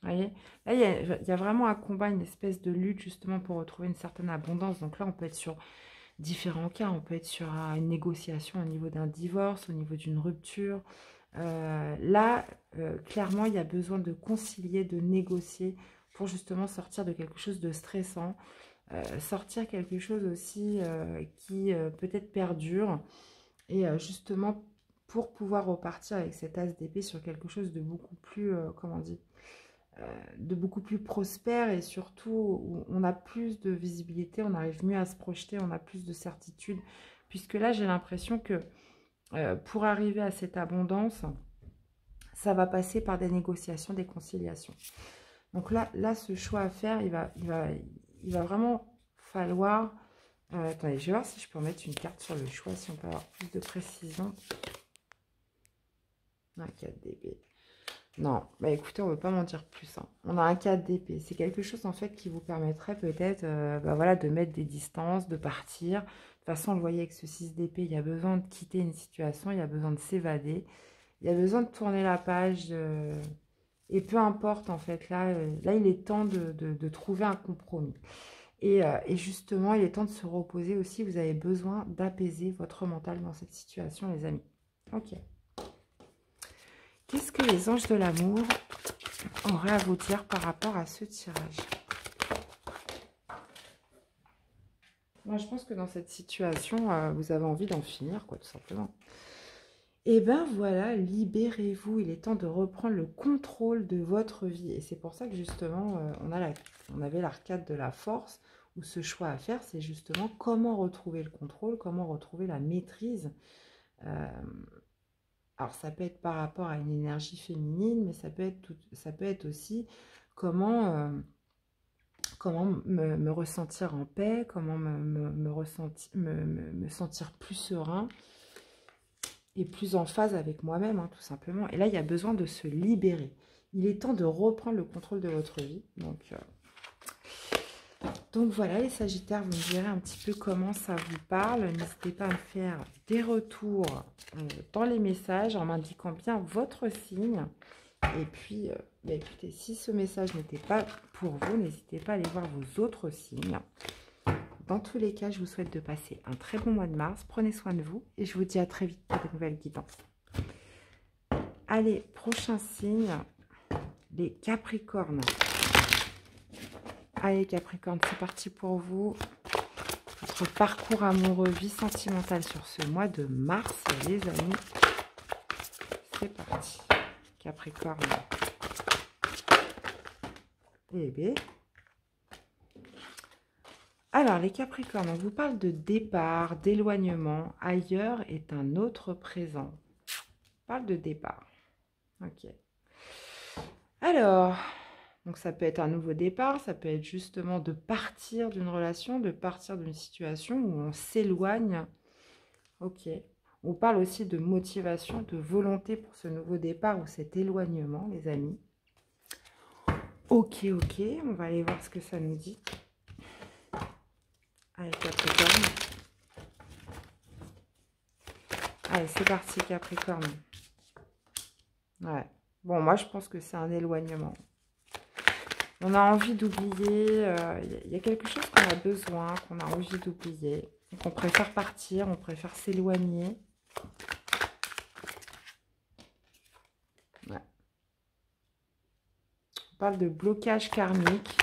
Vous voyez, là, il y a vraiment un combat, une espèce de lutte, justement, pour retrouver une certaine abondance. Donc là, on peut être sur différents cas. On peut être sur une négociation au niveau d'un divorce, au niveau d'une rupture. Là, clairement, il y a besoin de concilier, de négocier pour justement sortir de quelque chose de stressant, sortir quelque chose aussi qui peut-être perdure, et justement pour pouvoir repartir avec cet as d'épée sur quelque chose de beaucoup plus, comment on dit, de beaucoup plus prospère, et surtout où on a plus de visibilité, on arrive mieux à se projeter, on a plus de certitude, puisque là j'ai l'impression que pour arriver à cette abondance, ça va passer par des négociations, des conciliations. Donc là ce choix à faire, il va vraiment falloir... attendez, je vais voir si je peux mettre une carte sur le choix, si on peut avoir plus de précision. Un 4 d'épée. Non, bah écoutez, on ne veut pas m'en dire plus, hein. On a un 4 d'épée. C'est quelque chose en fait qui vous permettrait peut-être bah voilà, de mettre des distances, de partir. De toute façon, vous voyez, avec ce 6 d'épée, il y a besoin de quitter une situation, il y a besoin de s'évader, il y a besoin de tourner la page. Et peu importe, en fait, là il est temps de trouver un compromis. Et justement, il est temps de se reposer aussi. Vous avez besoin d'apaiser votre mental dans cette situation, les amis. Ok. Qu'est-ce que les anges de l'amour auraient à vous dire par rapport à ce tirage? Moi, je pense que dans cette situation, vous avez envie d'en finir, quoi, tout simplement. Et ben voilà, libérez-vous. Il est temps de reprendre le contrôle de votre vie. Et c'est pour ça que justement, on avait l'arcade de la force, où ce choix à faire, c'est justement comment retrouver le contrôle, comment retrouver la maîtrise. Euh, alors ça peut être par rapport à une énergie féminine, mais ça peut être aussi comment, comment me ressentir en paix, comment me sentir plus serein et plus en phase avec moi-même, hein, tout simplement. Et là, il y a besoin de se libérer. Il est temps de reprendre le contrôle de votre vie. Donc voilà, les Sagittaires, vous me direz un petit peu comment ça vous parle. N'hésitez pas à me faire des retours dans les messages en m'indiquant bien votre signe. Et puis, bah écoutez, si ce message n'était pas pour vous, n'hésitez pas à aller voir vos autres signes. Dans tous les cas, je vous souhaite de passer un très bon mois de mars. Prenez soin de vous et je vous dis à très vite pour de nouvelles guidances. Allez, prochain signe, les Capricornes. Allez, Capricorne, c'est parti pour vous. Votre parcours amoureux, vie sentimentale sur ce mois de mars, les amis. C'est parti. Capricorne. Eh bien. Alors, les Capricornes, on vous parle de départ, d'éloignement. Ailleurs est un autre présent. On parle de départ. Ok. Alors, donc ça peut être un nouveau départ, ça peut être justement de partir d'une relation, de partir d'une situation où on s'éloigne. Ok. On parle aussi de motivation, de volonté pour ce nouveau départ ou cet éloignement, les amis. Ok, ok. On va aller voir ce que ça nous dit. Allez, Capricorne. Allez, c'est parti, Capricorne. Ouais. Bon, moi, je pense que c'est un éloignement. On a envie d'oublier. Il y a quelque chose qu'on a besoin, qu'on a envie d'oublier. Donc, on préfère partir, on préfère s'éloigner. Ouais. On parle de blocage karmique,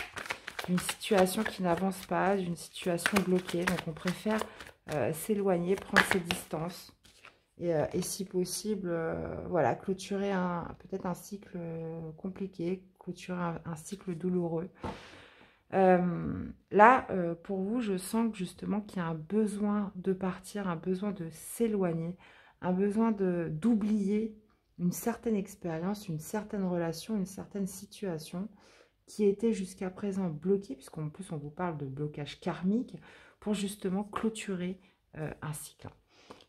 d'une situation qui n'avance pas, d'une situation bloquée. Donc, on préfère s'éloigner, prendre ses distances. Et si possible, voilà, clôturer peut-être un cycle compliqué, clôturer un cycle douloureux. Là, pour vous, je sens que justement qu'il y a un besoin de partir, un besoin de s'éloigner, un besoin d'oublier une certaine expérience, une certaine relation, une certaine situation qui était jusqu'à présent bloquée, puisqu'en plus on vous parle de blocage karmique, pour justement clôturer un cycle.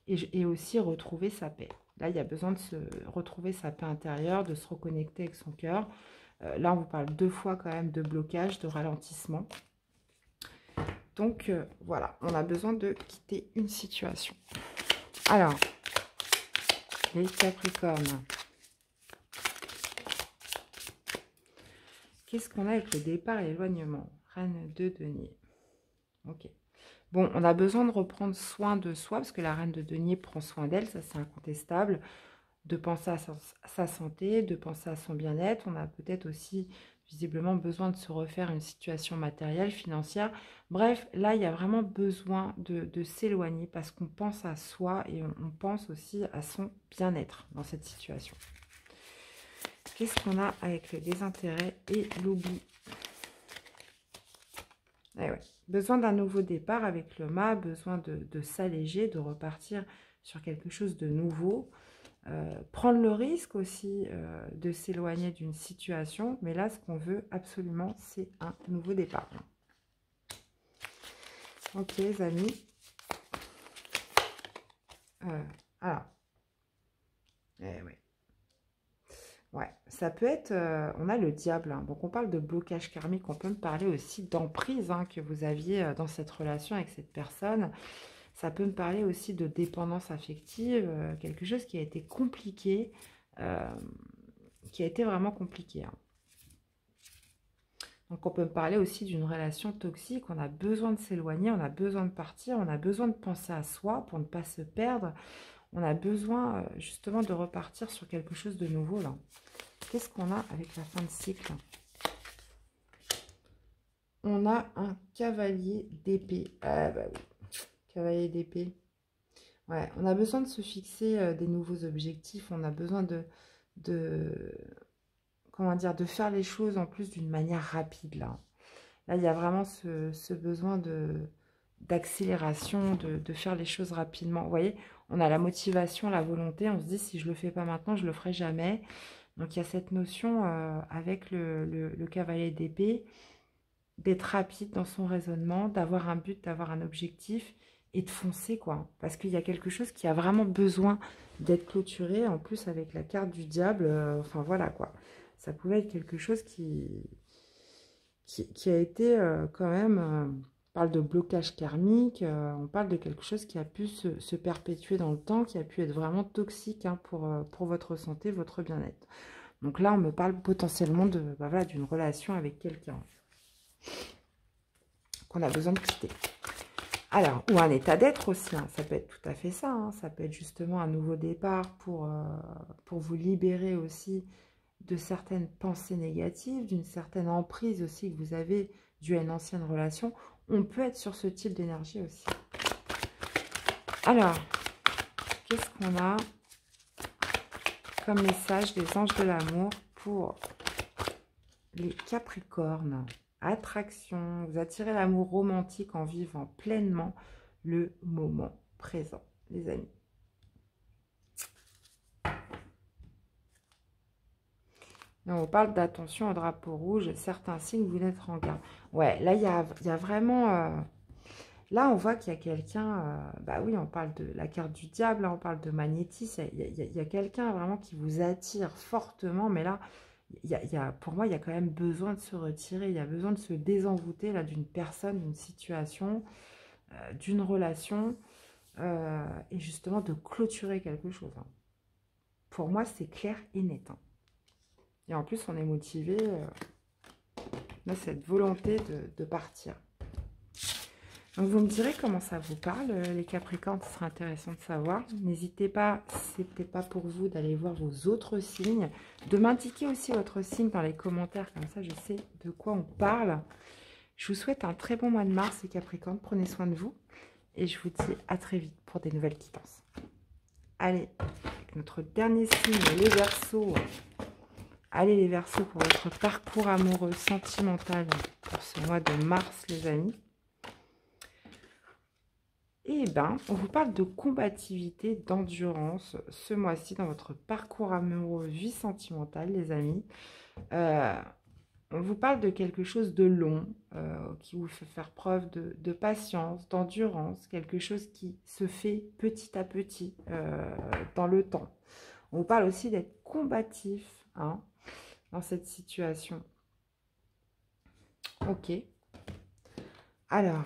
Et aussi retrouver sa paix. Là, il y a besoin de se retrouver sa paix intérieure, de se reconnecter avec son cœur. Là, on vous parle 2 fois quand même de blocage, de ralentissement. Donc, voilà, on a besoin de quitter une situation. Alors, les Capricornes. Qu'est-ce qu'on a avec le départ et l'éloignement? Reine de denier. Ok. Bon, on a besoin de reprendre soin de soi, parce que la reine de denier prend soin d'elle, ça c'est incontestable. De penser à sa santé, de penser à son bien-être. On a peut-être aussi visiblement besoin de se refaire une situation matérielle, financière. Bref, là, il y a vraiment besoin de s'éloigner parce qu'on pense à soi et on pense aussi à son bien-être dans cette situation. Qu'est-ce qu'on a avec le désintérêt et l'oubli? Eh ouais. Besoin d'un nouveau départ avec le mât, besoin de s'alléger, de repartir sur quelque chose de nouveau. Prendre le risque aussi de s'éloigner d'une situation. Mais là, ce qu'on veut absolument, c'est un nouveau départ. Ok, les amis. Alors. Ouais. Ouais, ça peut être... on a le diable. Hein. Donc, on parle de blocage karmique. On peut me parler aussi d'emprise que vous aviez dans cette relation avec cette personne. Ça peut me parler aussi de dépendance affective. Quelque chose qui a été compliqué. Qui a été vraiment compliqué. Hein. Donc, on peut me parler aussi d'une relation toxique. On a besoin de s'éloigner. On a besoin de partir. On a besoin de penser à soi pour ne pas se perdre. On a besoin justement de repartir sur quelque chose de nouveau là. Qu'est-ce qu'on a avec la fin de cycle? On a un cavalier d'épée. Ah bah oui, cavalier d'épée. Ouais, on a besoin de se fixer des nouveaux objectifs. On a besoin comment dire, de faire les choses en plus d'une manière rapide, là. Là, il y a vraiment ce besoin d'accélération, de faire les choses rapidement. Vous voyez, on a la motivation, la volonté. On se dit, si je ne le fais pas maintenant, je ne le ferai jamais. Donc, il y a cette notion avec le cavalier d'épée, d'être rapide dans son raisonnement, d'avoir un but, d'avoir un objectif et de foncer, quoi. Parce qu'il y a quelque chose qui a vraiment besoin d'être clôturé. En plus, avec la carte du diable, enfin, voilà, quoi. Ça pouvait être quelque chose qui a été quand même... on parle de blocage karmique, on parle de quelque chose qui a pu se perpétuer dans le temps, qui a pu être vraiment toxique hein, pour votre santé, votre bien-être. Donc là, on me parle potentiellement bah voilà, d'une relation avec quelqu'un qu'on a besoin de quitter. Alors, ou un état d'être aussi, hein, ça peut être tout à fait ça, hein, ça peut être justement un nouveau départ pour vous libérer aussi de certaines pensées négatives, d'une certaine emprise aussi que vous avez due à une ancienne relation. On peut être sur ce type d'énergie aussi. Alors, qu'est-ce qu'on a comme message des anges de l'amour pour les Capricornes? Attraction, vous attirez l'amour romantique en vivant pleinement le moment présent, les amis. Et on parle d'attention au drapeau rouge, certains signes, vous êtes en garde. Ouais, là, il y a vraiment... là, on voit qu'il y a quelqu'un... bah oui, on parle de la carte du diable, là, on parle de magnétisme. Il y a quelqu'un vraiment qui vous attire fortement, mais là... pour moi, il y a quand même besoin de se retirer, il y a besoin de se désenvoûter là d'une personne, d'une situation, d'une relation, et justement de clôturer quelque chose. Hein. Pour moi, c'est clair et net. Hein. Et en plus, on est motivé, là, cette volonté de partir. Donc, vous me direz comment ça vous parle, les Capricornes, ce serait intéressant de savoir. N'hésitez pas, si ce n'est peut-être pas pour vous, d'aller voir vos autres signes, de m'indiquer aussi votre signe dans les commentaires, comme ça je sais de quoi on parle. Je vous souhaite un très bon mois de mars, les Capricornes, prenez soin de vous, et je vous dis à très vite pour des nouvelles quittances. Allez, avec notre dernier signe, les Verseaux. Allez les Verseaux pour votre parcours amoureux, sentimental, pour ce mois de mars, les amis. Eh bien, on vous parle de combativité, d'endurance ce mois-ci dans votre parcours amoureux, vie sentimentale, les amis. On vous parle de quelque chose de long, qui vous fait faire preuve de patience, d'endurance, quelque chose qui se fait petit à petit dans le temps. On vous parle aussi d'être combatif hein, dans cette situation. Ok. Alors...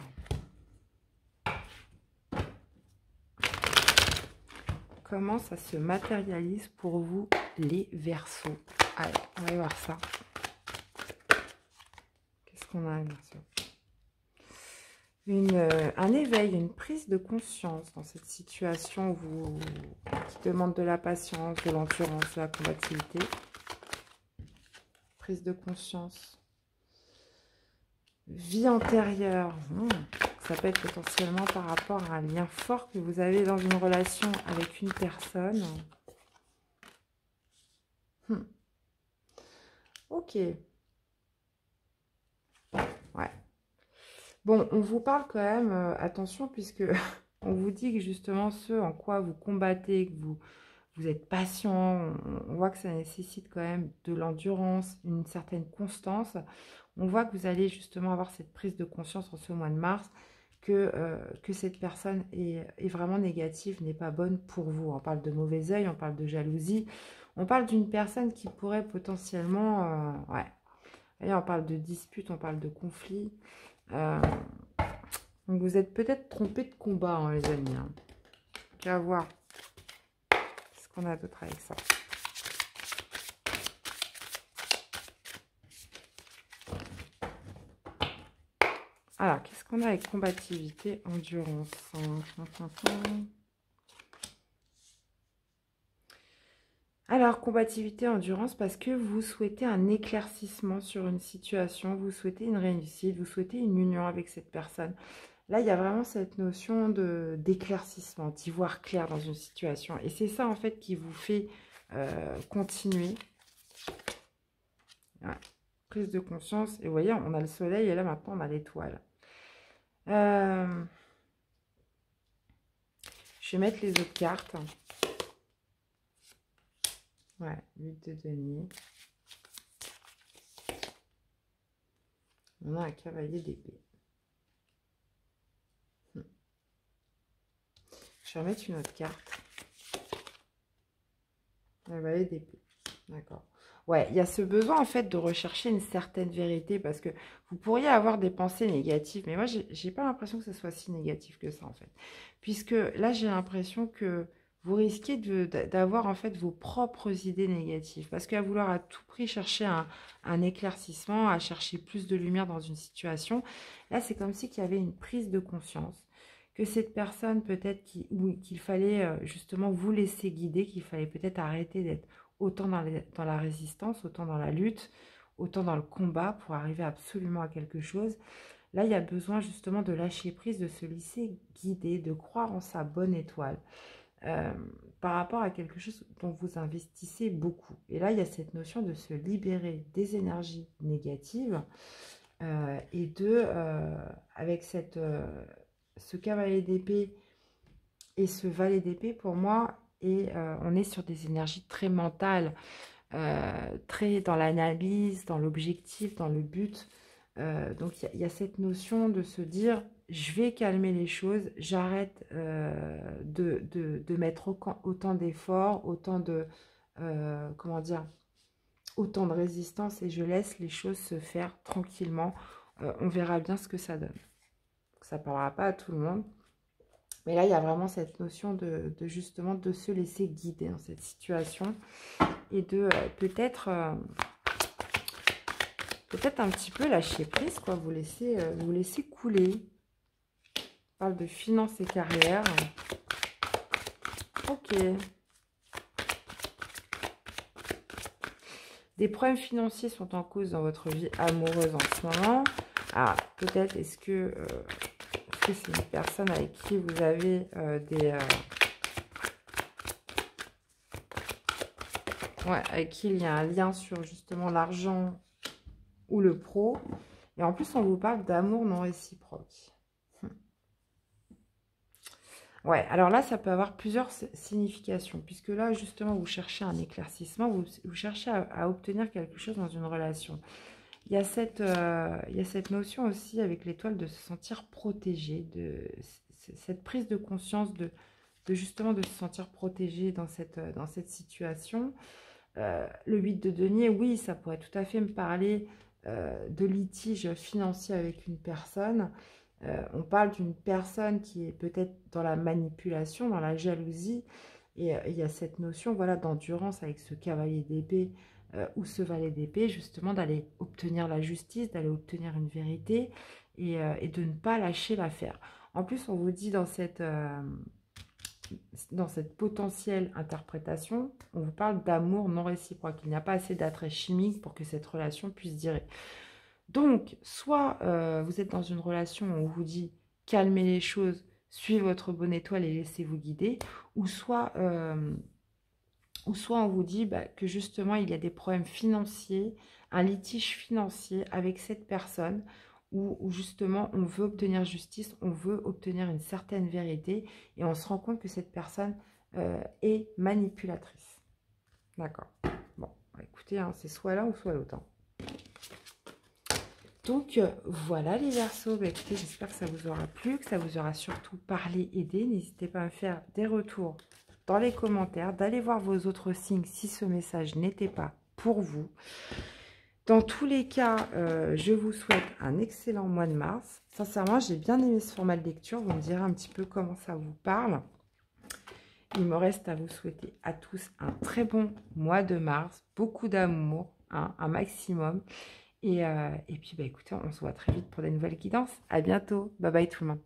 comment ça se matérialise pour vous, les Verseaux? Allez, on va voir ça. Qu'est-ce qu'on a, les Verseaux? Un éveil, une prise de conscience dans cette situation qui demande de la patience, de l'endurance, de la combativité. Prise de conscience. Vie antérieure. Ça peut être potentiellement par rapport à un lien fort que vous avez dans une relation avec une personne. Ok. Ouais. Bon, on vous parle quand même, attention, puisque on vous dit que justement ce en quoi vous combattez, que vous êtes patient, on voit que ça nécessite quand même de l'endurance, une certaine constance. On voit que vous allez justement avoir cette prise de conscience en ce mois de mars, que cette personne est vraiment négative, n'est pas bonne pour vous. On parle de mauvais œil, on parle de jalousie, on parle d'une personne qui pourrait potentiellement... ouais. Et on parle de dispute, on parle de conflit. Donc vous êtes peut-être trompé de combat, hein, les amis. Hein. On va voir ce qu'on a d'autre avec ça. Alors, qu'est-ce qu'on a avec combativité, endurance? Alors, combativité, endurance, parce que vous souhaitez un éclaircissement sur une situation, vous souhaitez une réussite, vous souhaitez une union avec cette personne. Là, il y a vraiment cette notion d'éclaircissement, d'y voir clair dans une situation. Et c'est ça, en fait, qui vous fait continuer. Ouais. Prise de conscience. Et vous voyez, on a le soleil et là, maintenant, on a l'étoile. Je vais mettre les autres cartes. Ouais, 8 de denier. On a un cavalier d'épée. Je vais remettre une autre carte. Cavalier d'épée. D'accord. Ouais, il y a ce besoin en fait de rechercher une certaine vérité parce que vous pourriez avoir des pensées négatives, mais moi j'ai pas l'impression que ce soit si négatif que ça en fait. Puisque là j'ai l'impression que vous risquez d'avoir en fait vos propres idées négatives parce qu'à vouloir à tout prix chercher un éclaircissement, à chercher plus de lumière dans une situation, là c'est comme si qu'il y avait une prise de conscience que cette personne peut-être qu'il fallait justement vous laisser guider, qu'il fallait peut-être arrêter d'être autant dans la résistance, autant dans la lutte, autant dans le combat pour arriver absolument à quelque chose. Là, il y a besoin justement de lâcher prise, de se laisser guider, de croire en sa bonne étoile par rapport à quelque chose dont vous investissez beaucoup. Et là, il y a cette notion de se libérer des énergies négatives et avec ce cavalier d'épée et ce valet d'épée, pour moi, et on est sur des énergies très mentales, très dans l'analyse, dans l'objectif, dans le but. Donc, il y a cette notion de se dire, je vais calmer les choses, j'arrête de mettre autant d'efforts, autant de, comment dire, autant de résistance et je laisse les choses se faire tranquillement. On verra bien ce que ça donne. Ça ne parlera pas à tout le monde. Mais là, il y a vraiment cette notion de justement de se laisser guider dans cette situation et de peut-être un petit peu lâcher prise, quoi. Vous laisser couler. On parle de finances et carrière. Ok. Des problèmes financiers sont en cause dans votre vie amoureuse en ce moment. Ah, peut-être est-ce que c'est une personne avec qui vous avez ouais, avec qui il y a un lien sur justement l'argent ou le pro. Et en plus, on vous parle d'amour non réciproque. Ouais, alors là, ça peut avoir plusieurs significations. Puisque là, justement, vous cherchez un éclaircissement, vous cherchez à obtenir quelque chose dans une relation. Il y a cette notion aussi avec l'étoile de se sentir protégé, cette prise de conscience de justement de se sentir protégé dans cette situation. Le 8 de denier, oui, ça pourrait tout à fait me parler de litige financier avec une personne. On parle d'une personne qui est peut-être dans la manipulation, dans la jalousie. Et il y a cette notion voilà, d'endurance avec ce cavalier d'épée ou ce valet d'épée, justement d'aller obtenir la justice, d'aller obtenir une vérité et de ne pas lâcher l'affaire. En plus, on vous dit dans cette potentielle interprétation, on vous parle d'amour non réciproque. Il n'y a pas assez d'attrait chimique pour que cette relation puisse durer. Donc, soit vous êtes dans une relation où on vous dit calmez les choses, suivez votre bonne étoile et laissez-vous guider, ou soit on vous dit que justement il y a des problèmes financiers, un litige financier avec cette personne, où justement on veut obtenir justice, on veut obtenir une certaine vérité, et on se rend compte que cette personne est manipulatrice. D'accord. Bon, écoutez, hein, c'est soit l'un ou soit l'autre. Hein. Donc, voilà les Verseaux. Écoutez, j'espère que ça vous aura plu, que ça vous aura surtout parlé, aidé. N'hésitez pas à me faire des retours dans les commentaires, d'aller voir vos autres signes si ce message n'était pas pour vous. Dans tous les cas, je vous souhaite un excellent mois de mars. Sincèrement, j'ai bien aimé ce format de lecture. Vous me direz un petit peu comment ça vous parle. Il me reste à vous souhaiter à tous un très bon mois de mars. Beaucoup d'amour, hein, un maximum. Et puis, écoutez, on se voit très vite pour des nouvelles guidances. À bientôt. Bye bye tout le monde.